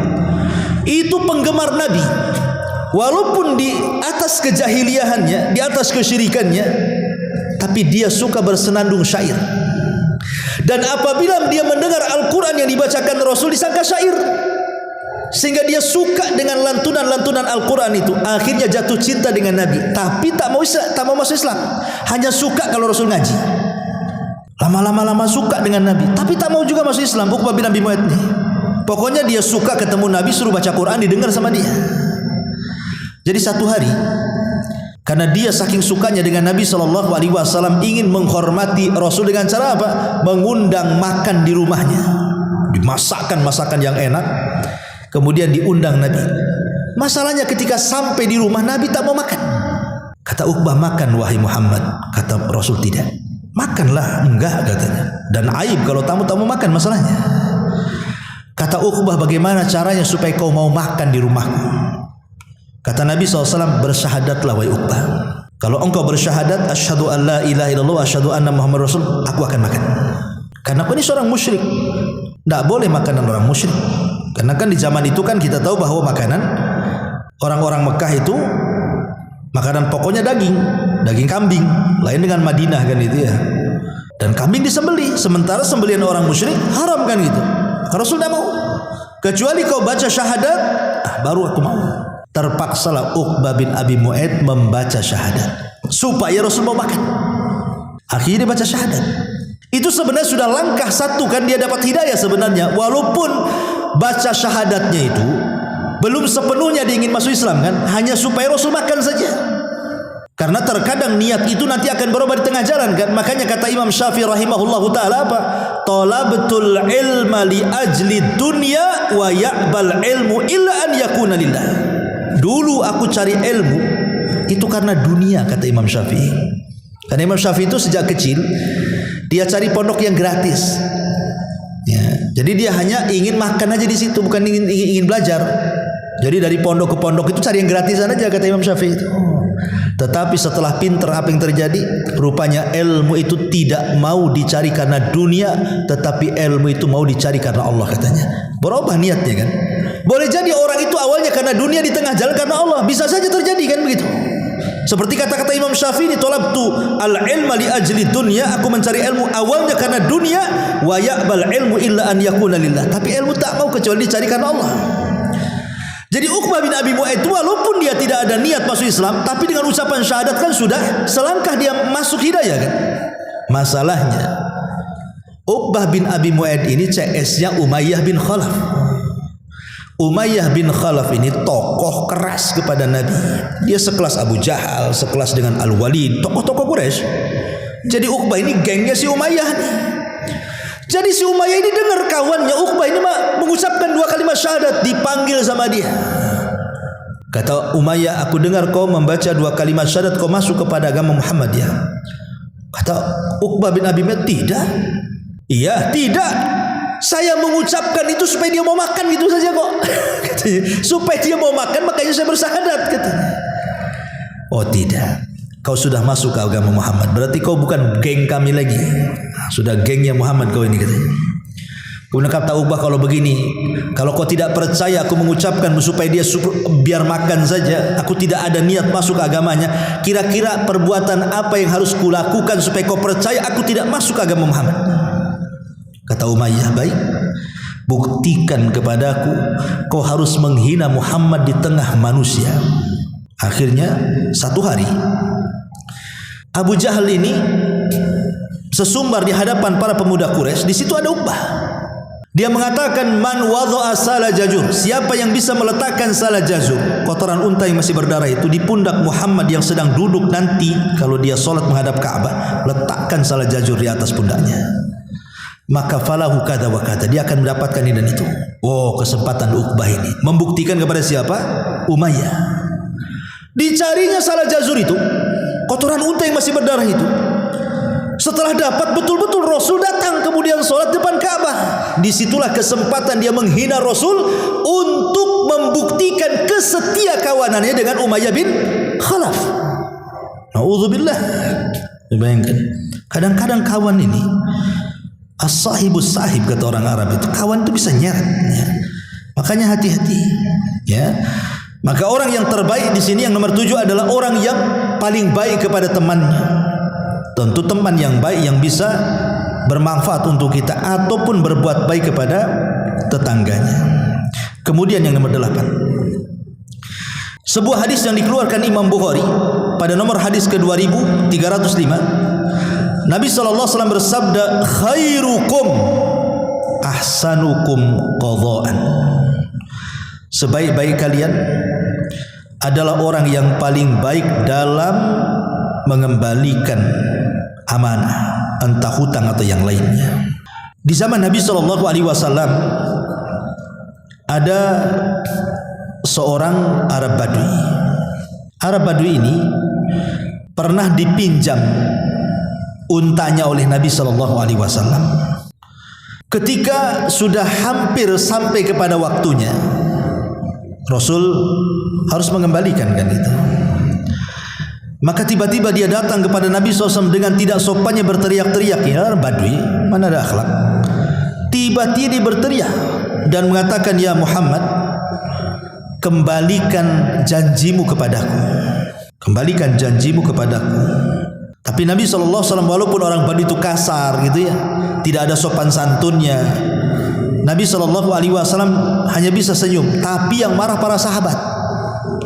[SPEAKER 1] itu penggemar Nabi. Walaupun di atas kejahiliahannya, di atas kesyirikannya, tapi dia suka bersenandung syair. Dan apabila dia mendengar Al-Quran yang dibacakan Rasul, disangka syair, sehingga dia suka dengan lantunan-lantunan Al-Quran itu. Akhirnya jatuh cinta dengan Nabi, tapi tak mau masuk Islam, hanya suka kalau Rasul ngaji. Lama suka dengan Nabi, tapi tak mau juga masuk Islam. Uqbah bin Abi Mu'aid nih, pokoknya dia suka ketemu Nabi, suruh baca Quran, didengar sama dia. Jadi satu hari, karena dia saking sukanya dengan Nabi SAW, ingin menghormati Rasul dengan cara apa? Mengundang makan di rumahnya, dimasakkan masakan yang enak, kemudian diundang Nabi. Masalahnya ketika sampai di rumah, Nabi tak mau makan. Kata Uqbah, makan wahai Muhammad. Kata Rasul, tidak. Makanlah. Enggak, katanya. Dan aib kalau tamu makan masalahnya. Kata Uqbah, bagaimana caranya supaya kau mau makan di rumahku? Kata Nabi SAW, bersyahadatlah wahai Uqbah. Kalau engkau bersyahadat, asyhadu an la ilaha illallah, asyhadu anna Muhammad Rasul, aku akan makan. Karena aku ini seorang musyrik, tidak boleh makanan orang musyrik. Karena kan di zaman itu kan kita tahu bahwa makanan orang-orang Mekah itu makanan pokoknya daging kambing. Lain dengan Madinah kan itu ya. Dan kambing disembelih, sementara sembelihan orang musyrik haram kan gitu. Rasul tidak mau. Kecuali kau baca syahadat, baru aku mau. Terpaksalah Uqbah bin Abi Mu'aid membaca syahadat supaya Rasul mau makan. Akhirnya dia baca syahadat. Itu sebenarnya sudah langkah satu kan, dia dapat hidayah sebenarnya. Walaupun baca syahadatnya itu belum sepenuhnya dia ingin masuk Islam kan, hanya supaya Rasul makan saja. Karena terkadang niat itu nanti akan berubah di tengah jalan kan. Makanya kata Imam Syafi'i rahimahullahu taala apa? Talabtul ilma li ajli dunya wa ya'bal ilmu illa an yakuna lillah. Dulu aku cari ilmu itu karena dunia, kata Imam Syafi'i. Karena Imam Syafi'i itu sejak kecil dia cari pondok yang gratis. Ya, jadi dia hanya ingin makan aja di situ, bukan ingin belajar. Jadi dari pondok ke pondok itu cari yang gratisan aja, kata Imam Syafi'i itu. Tetapi setelah pinter, apa yang terjadi? Rupanya ilmu itu tidak mau dicari karena dunia, tetapi ilmu itu mau dicari karena Allah, katanya. Berubah niatnya kan. Boleh jadi orang itu awalnya karena dunia, di tengah jalan karena Allah. Bisa saja terjadi kan begitu. Seperti kata-kata Imam Syafi'i, talabtu al-ilma li ajli dunya, aku mencari ilmu awalnya karena dunia, wa ya'bal ilmu illa an yakuna lillah. Tapi ilmu tak mau kecuali dicari karena Allah. Jadi Uqbah bin Abi Mu'aid itu walaupun dia tidak ada niat masuk Islam, tapi dengan ucapan syahadat kan sudah selangkah dia masuk hidayah kan. Masalahnya Uqbah bin Abi Mu'aid ini CS-nya Umayyah bin Khalaf. Umayyah bin Khalaf ini tokoh keras kepada Nabi. Dia sekelas Abu Jahal, sekelas dengan Al-Walid, tokoh-tokoh Quraisy. Jadi Uqbah ini gengnya si Umayyah nih. Jadi si Umayyah ini dengar kawannya Uqbah ini mengucapkan 2 kalimat syahadat, dipanggil sama dia. Kata Umayyah, aku dengar kau membaca 2 kalimat syahadat, kau masuk kepada agama Muhammadiyah. Kata Uqbah bin Abi Mu'aid, tidak. Iya, tidak. Saya mengucapkan itu supaya dia mau makan, gitu saja kok. Katanya, supaya dia mau makan makanya saya bersyahadat, katanya. Oh tidak, kau sudah masuk ke agama Muhammad, berarti kau bukan geng kami lagi. Sudah gengnya Muhammad kau ini, katanya. Kemudian kata Uqbah, kalau begini, kalau kau tidak percaya aku mengucapkan supaya dia biar makan saja, aku tidak ada niat masuk ke agamanya, kira-kira perbuatan apa yang harus kulakukan supaya kau percaya aku tidak masuk ke agama Muhammad? Kata Umayyah, baik, buktikan kepadaku kau harus menghina Muhammad di tengah manusia. Akhirnya satu hari Abu Jahal ini sesumbar di hadapan para pemuda Quraisy. Di situ ada Uqbah. Dia mengatakan, man wadha'a sala jazur, siapa yang bisa meletakkan sala jazur, kotoran unta yang masih berdarah itu, di pundak Muhammad yang sedang duduk nanti kalau dia solat menghadap Ka'bah, letakkan sala jazur di atas pundaknya, maka falahu kada wa kada, dia akan mendapatkan ini dan itu. Oh, kesempatan Uqbah ini membuktikan kepada siapa? Umayyah. Dicarinya salah jazur itu, kotoran unta yang masih berdarah itu. Setelah dapat, betul-betul Rasul datang kemudian sholat depan Ka'bah. Disitulah kesempatan dia menghina Rasul untuk membuktikan kesetia kawanannya dengan Umayyah bin Khalaf. Na'udzubillah. Bayangkan, kadang-kadang kawan ini as-sahibus sahib, kata orang Arab itu, kawan itu bisa nyeret ya. Makanya hati-hati ya. Maka orang yang terbaik di sini yang nomor 7 adalah orang yang paling baik kepada temannya. Tentu teman yang baik yang bisa bermanfaat untuk kita ataupun berbuat baik kepada tetangganya. Kemudian yang nomor 8, sebuah hadis yang dikeluarkan Imam Bukhari pada nomor hadis ke-2305, Nabi SAW bersabda, khairukum ahsanukum qadha'an. Sebaik-baik kalian adalah orang yang paling baik dalam mengembalikan amanah, entah hutang atau yang lainnya. Di zaman Nabi SAW ada seorang Arab Badui. Arab Badui ini pernah dipinjam untanya oleh Nabi SAW. Ketika sudah hampir sampai kepada waktunya, Rasul harus mengembalikan kan itu. Maka tiba-tiba dia datang kepada Nabi SAW dengan tidak sopannya berteriak-teriak. Ya Badui, mana ada akhlak. Tiba-tiba dia berteriak dan mengatakan, ya Muhammad, kembalikan janjimu kepadaku. Kembalikan janjimu kepadaku. Tapi Nabi SAW walaupun orang Badui itu kasar gitu ya, tidak ada sopan santunnya, Nabi SAW hanya bisa senyum. Tapi yang marah para sahabat,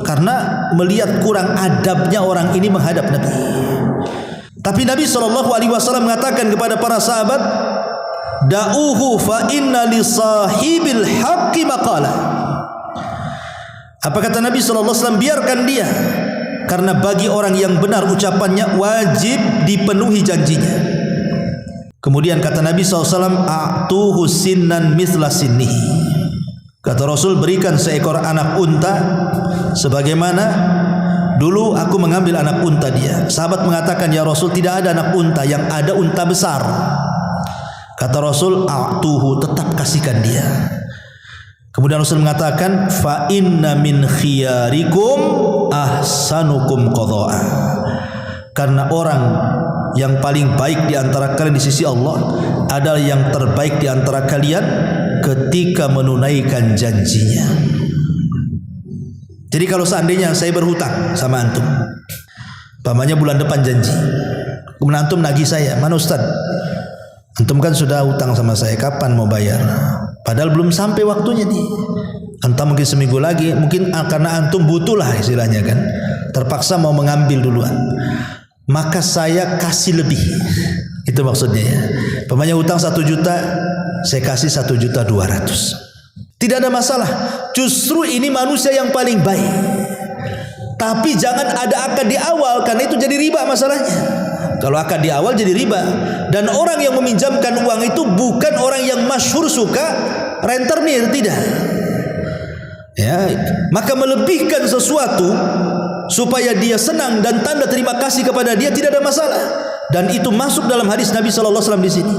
[SPEAKER 1] karena melihat kurang adabnya orang ini menghadap Nabi. Tapi Nabi SAW mengatakan kepada para sahabat, da'uhu fa inna li sahibil haqqi maqala. Apa kata Nabi SAW? Biarkan dia, karena bagi orang yang benar ucapannya wajib dipenuhi janjinya. Kemudian kata Nabi SAW, a'tuhu sinnan mithla sinnihi. Kata Rasul, berikan seekor anak unta sebagaimana dulu aku mengambil anak unta dia. Sahabat mengatakan, ya Rasul, tidak ada anak unta, yang ada unta besar. Kata Rasul, a'tuhu, tetap kasihkan dia. Kemudian Rasul mengatakan, fa inna min khiyarikum ahsanukum qadha'a. Karena orang yang paling baik di antara kalian di sisi Allah adalah yang terbaik di antara kalian ketika menunaikan janjinya. Jadi kalau seandainya saya berhutang sama antum, pamannya bulan depan janji, kemudian antum nagih saya, mana Ustaz? Antum kan sudah hutang sama saya, kapan mau bayar? Padahal belum sampai waktunya nih. Entah mungkin seminggu lagi, mungkin karena antum butuh lah istilahnya kan, terpaksa mau mengambil duluan. Maka saya kasih lebih. Itu maksudnya ya. Pamannya hutang 1 juta, saya kasih 1.200.000. Tidak ada masalah. Justru ini manusia yang paling baik. Tapi jangan ada akad di awal, karena itu jadi riba masalahnya. Kalau akad di awal jadi riba. Dan orang yang meminjamkan uang itu bukan orang yang masyhur suka rentenir, tidak. Ya, maka melebihkan sesuatu supaya dia senang dan tanda terima kasih kepada dia tidak ada masalah. Dan itu masuk dalam hadis Nabi SAW di sini.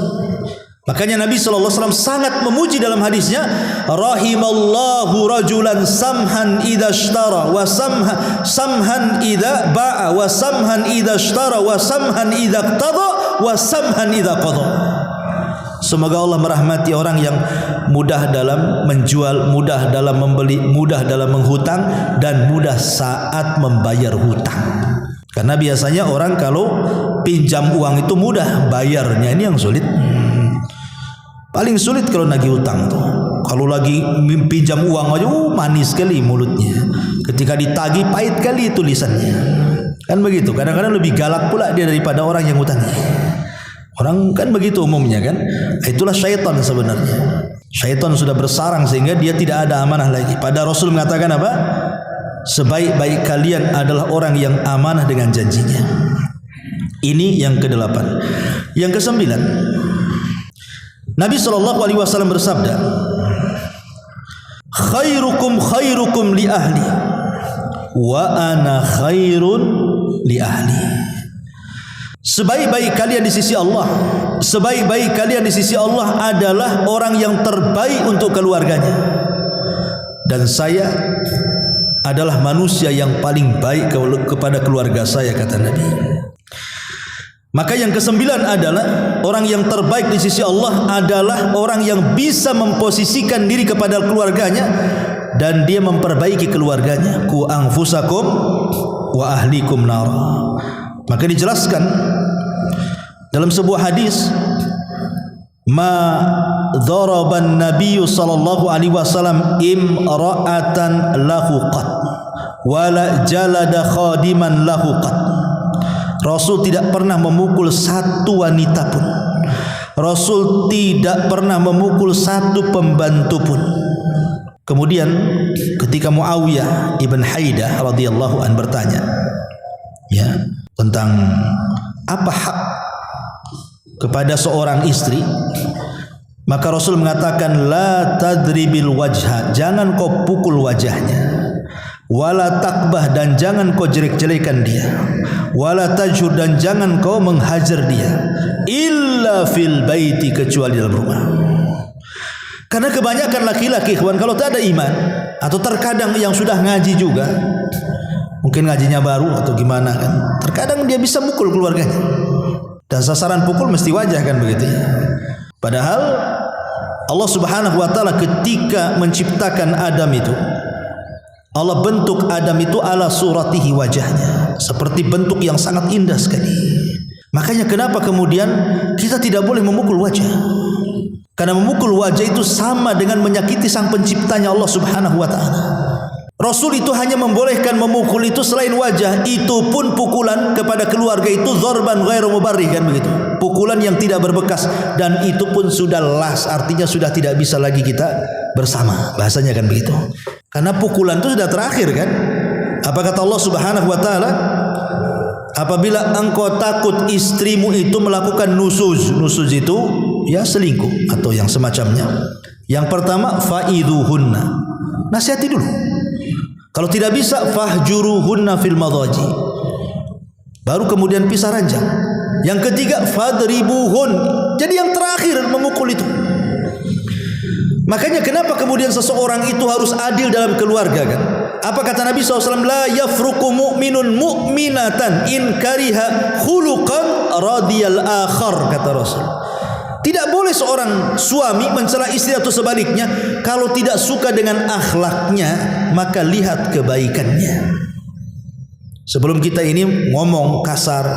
[SPEAKER 1] Makanya Nabi SAW sangat memuji dalam hadisnya, rahimallahu rajulan samhan idza ishtara wa samhan idza ba'a wa samhan idza ishtara wa samhan idza qada wa samhan idza qada. Semoga Allah merahmati orang yang mudah dalam menjual, mudah dalam membeli, mudah dalam menghutang, dan mudah saat membayar hutang. Karena biasanya orang kalau pinjam uang itu mudah, bayarnya ini yang sulit. Paling sulit kalau nagih hutang tuh. Kalau lagi pinjam uang aja, manis sekali mulutnya. Ketika ditagih, pahit kali tulisannya. Kan begitu. Kadang-kadang lebih galak pula dia daripada orang yang hutangnya. Orang kan begitu umumnya kan. Itulah syaitan sebenarnya. Syaitan sudah bersarang sehingga dia tidak ada amanah lagi. Pada Rasul mengatakan apa? Sebaik-baik kalian adalah orang yang amanah dengan janjinya. Ini yang ke-8. Yang ke-9, Nabi SAW bersabda, khairukum khairukum li ahli wa ana khairun li ahli. Sebaik-baik kalian di sisi Allah, sebaik-baik kalian di sisi Allah adalah orang yang terbaik untuk keluarganya, dan saya adalah manusia yang paling baik kepada keluarga saya, kata Nabi. Maka yang ke-9 adalah orang yang terbaik di sisi Allah adalah orang yang bisa memposisikan diri kepada keluarganya dan dia memperbaiki keluarganya. Ku anfusakum wa ahlikum nar. Maka dijelaskan dalam sebuah hadis, ma dharaban nabiyyu sallallahu alaihi wasallam imra'atan lahu qat wala jalada khadiman lahu qat. Rasul tidak pernah memukul satu wanita pun. Rasul tidak pernah memukul satu pembantu pun. Kemudian ketika Muawiyah ibn Haidah radhiyallahu an bertanya, ya, tentang apa hak kepada seorang istri, maka Rasul mengatakan, la tadribil wajha, jangan kau pukul wajahnya, wala takbah, dan jangan kau jelek-jelekan dia, wala tajur, dan jangan kau menghajar dia, illa fil baiti, kecuali dalam rumah. Karena kebanyakan laki-laki kawan, kalau tak ada iman, atau terkadang yang sudah ngaji juga, mungkin ngajinya baru atau gimana kan, terkadang dia bisa mukul keluarganya, dan sasaran pukul mesti wajah kan begitu ya. Padahal Allah Subhanahu wa taala ketika menciptakan Adam itu, Allah bentuk Adam itu ala suratihi, wajahnya seperti bentuk yang sangat indah sekali. Makanya kenapa kemudian kita tidak boleh memukul wajah? Karena memukul wajah itu sama dengan menyakiti sang penciptanya Allah Subhanahu wa taala. Rasul itu hanya membolehkan memukul itu selain wajah, itu pun pukulan kepada keluarga itu dzarban ghairu mubarrih, kan begitu. Pukulan yang tidak berbekas, dan itu pun sudah las, artinya sudah tidak bisa lagi kita bersama. Bahasanya kan begitu. Karena pukulan itu sudah terakhir kan. Apa kata Allah Subhanahu wa taala? Apabila engkau takut istrimu itu melakukan nusuz itu ya selingkuh atau yang semacamnya. Yang pertama fa'idhuhunna. Nasihati dulu. Kalau tidak bisa fahjuruhunna fil madhaji. Baru kemudian pisah ranjang. Yang ketiga fadribuhun. Jadi yang terakhir memukul itu. Makanya kenapa kemudian seseorang itu harus adil dalam keluarga kan? Apa kata Nabi SAW? La yafruqu mu'minun mu'minatan in kariha khuluqan radiyal akhar, kata Rasul. Tidak boleh seorang suami mencela istri atau sebaliknya. Kalau tidak suka dengan akhlaknya, maka lihat kebaikannya. Sebelum kita ini ngomong kasar,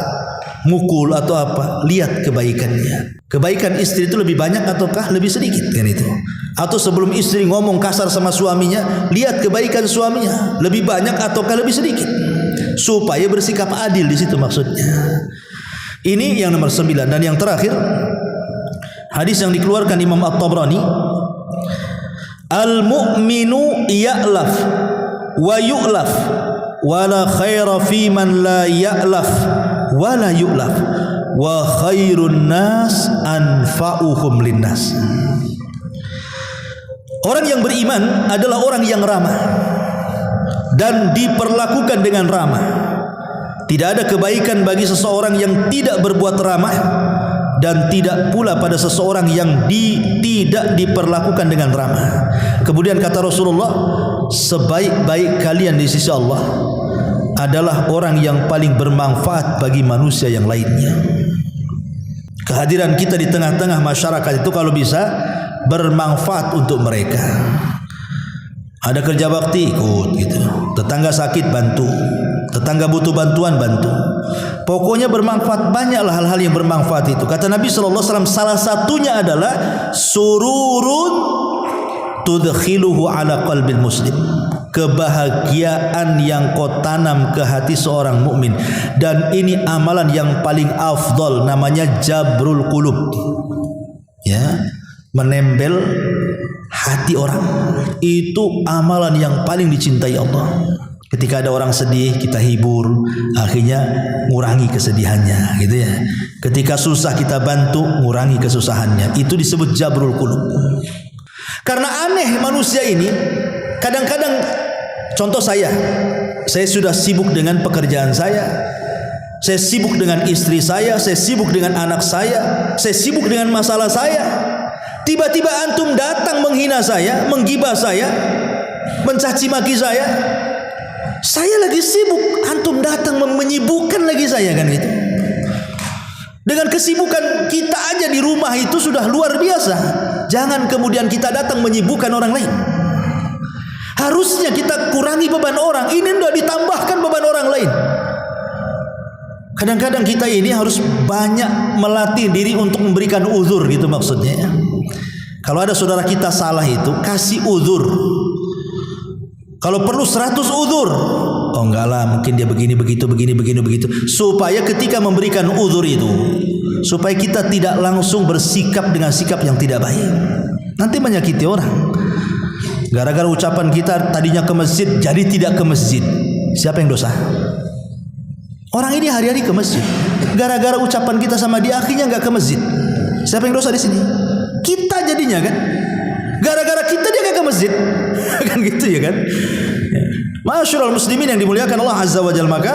[SPEAKER 1] mukul atau apa, lihat kebaikannya. Kebaikan istri itu lebih banyak ataukah lebih sedikit kan itu? Atau sebelum istri ngomong kasar sama suaminya, lihat kebaikan suaminya lebih banyak ataukah lebih sedikit, supaya bersikap adil di situ maksudnya. Ini yang nomor 9. Dan yang terakhir, hadis yang dikeluarkan Imam At-Tabrani, al-mu'minu ya'laf wa yu'laf wa la khaira fi man la ya'laf wa la yu'laf wa khairun nas anfa'uhum linnas. Orang yang beriman adalah orang yang ramah dan diperlakukan dengan ramah. Tidak ada kebaikan bagi seseorang yang tidak berbuat ramah, dan tidak pula pada seseorang yang tidak diperlakukan dengan ramah. Kemudian kata Rasulullah, sebaik-baik kalian di sisi Allah adalah orang yang paling bermanfaat bagi manusia yang lainnya. Kehadiran kita di tengah-tengah masyarakat itu kalau bisa bermanfaat untuk mereka. Ada kerja bakti ikut gitu, tetangga sakit bantu, tetangga butuh bantuan bantu. Pokoknya bermanfaat, banyaklah hal-hal yang bermanfaat itu. Kata Nabi SAW, salah satunya adalah sururun tudkhiluhu ala qalbil muslim. Kebahagiaan yang kau tanam ke hati seorang mukmin, dan ini amalan yang paling afdal, namanya jabrul qulub. Ya, menembel hati orang. Itu amalan yang paling dicintai Allah. Ketika ada orang sedih, kita hibur, akhirnya ngurangi kesedihannya, gitu ya. Ketika susah, kita bantu, ngurangi kesusahannya. Itu disebut jabrul qulub. Karena aneh manusia ini, kadang-kadang, contoh saya sudah sibuk dengan pekerjaan saya sibuk dengan istri saya sibuk dengan anak saya sibuk dengan masalah saya. Tiba-tiba antum datang menghina saya, menggibah saya, mencaci maki saya. Saya lagi sibuk, antum datang menyibukkan lagi saya, kan gitu. Dengan kesibukan kita aja di rumah itu sudah luar biasa. Jangan kemudian kita datang menyibukkan orang lain. Harusnya kita kurangi beban orang. Ini sudah ditambahkan beban orang lain. Kadang-kadang kita ini harus banyak melatih diri untuk memberikan uzur, gitu maksudnya. Kalau ada saudara kita salah itu, kasih uzur. Kalau perlu 100 uzur. Oh enggak lah, mungkin dia begini begitu. Supaya ketika memberikan uzur itu, supaya kita tidak langsung bersikap dengan sikap yang tidak baik. Nanti menyakiti orang. Gara-gara ucapan kita tadinya ke masjid, jadi tidak ke masjid. Siapa yang dosa? Orang ini hari-hari ke masjid. Gara-gara ucapan kita sama dia, akhirnya enggak ke masjid. Siapa yang dosa di sini? Kita jadinya kan. Gara-gara kita dia enggak ke masjid. Kan gitu ya kan? Masyarul muslimin yang dimuliakan Allah Azza wa Jalla. Maka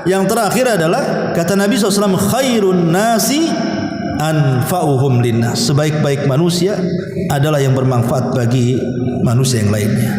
[SPEAKER 1] yang terakhir adalah kata Nabi SAW, khairun nasi anfa'uhum linnas. Sebaik-baik manusia adalah yang bermanfaat bagi manusia yang lainnya.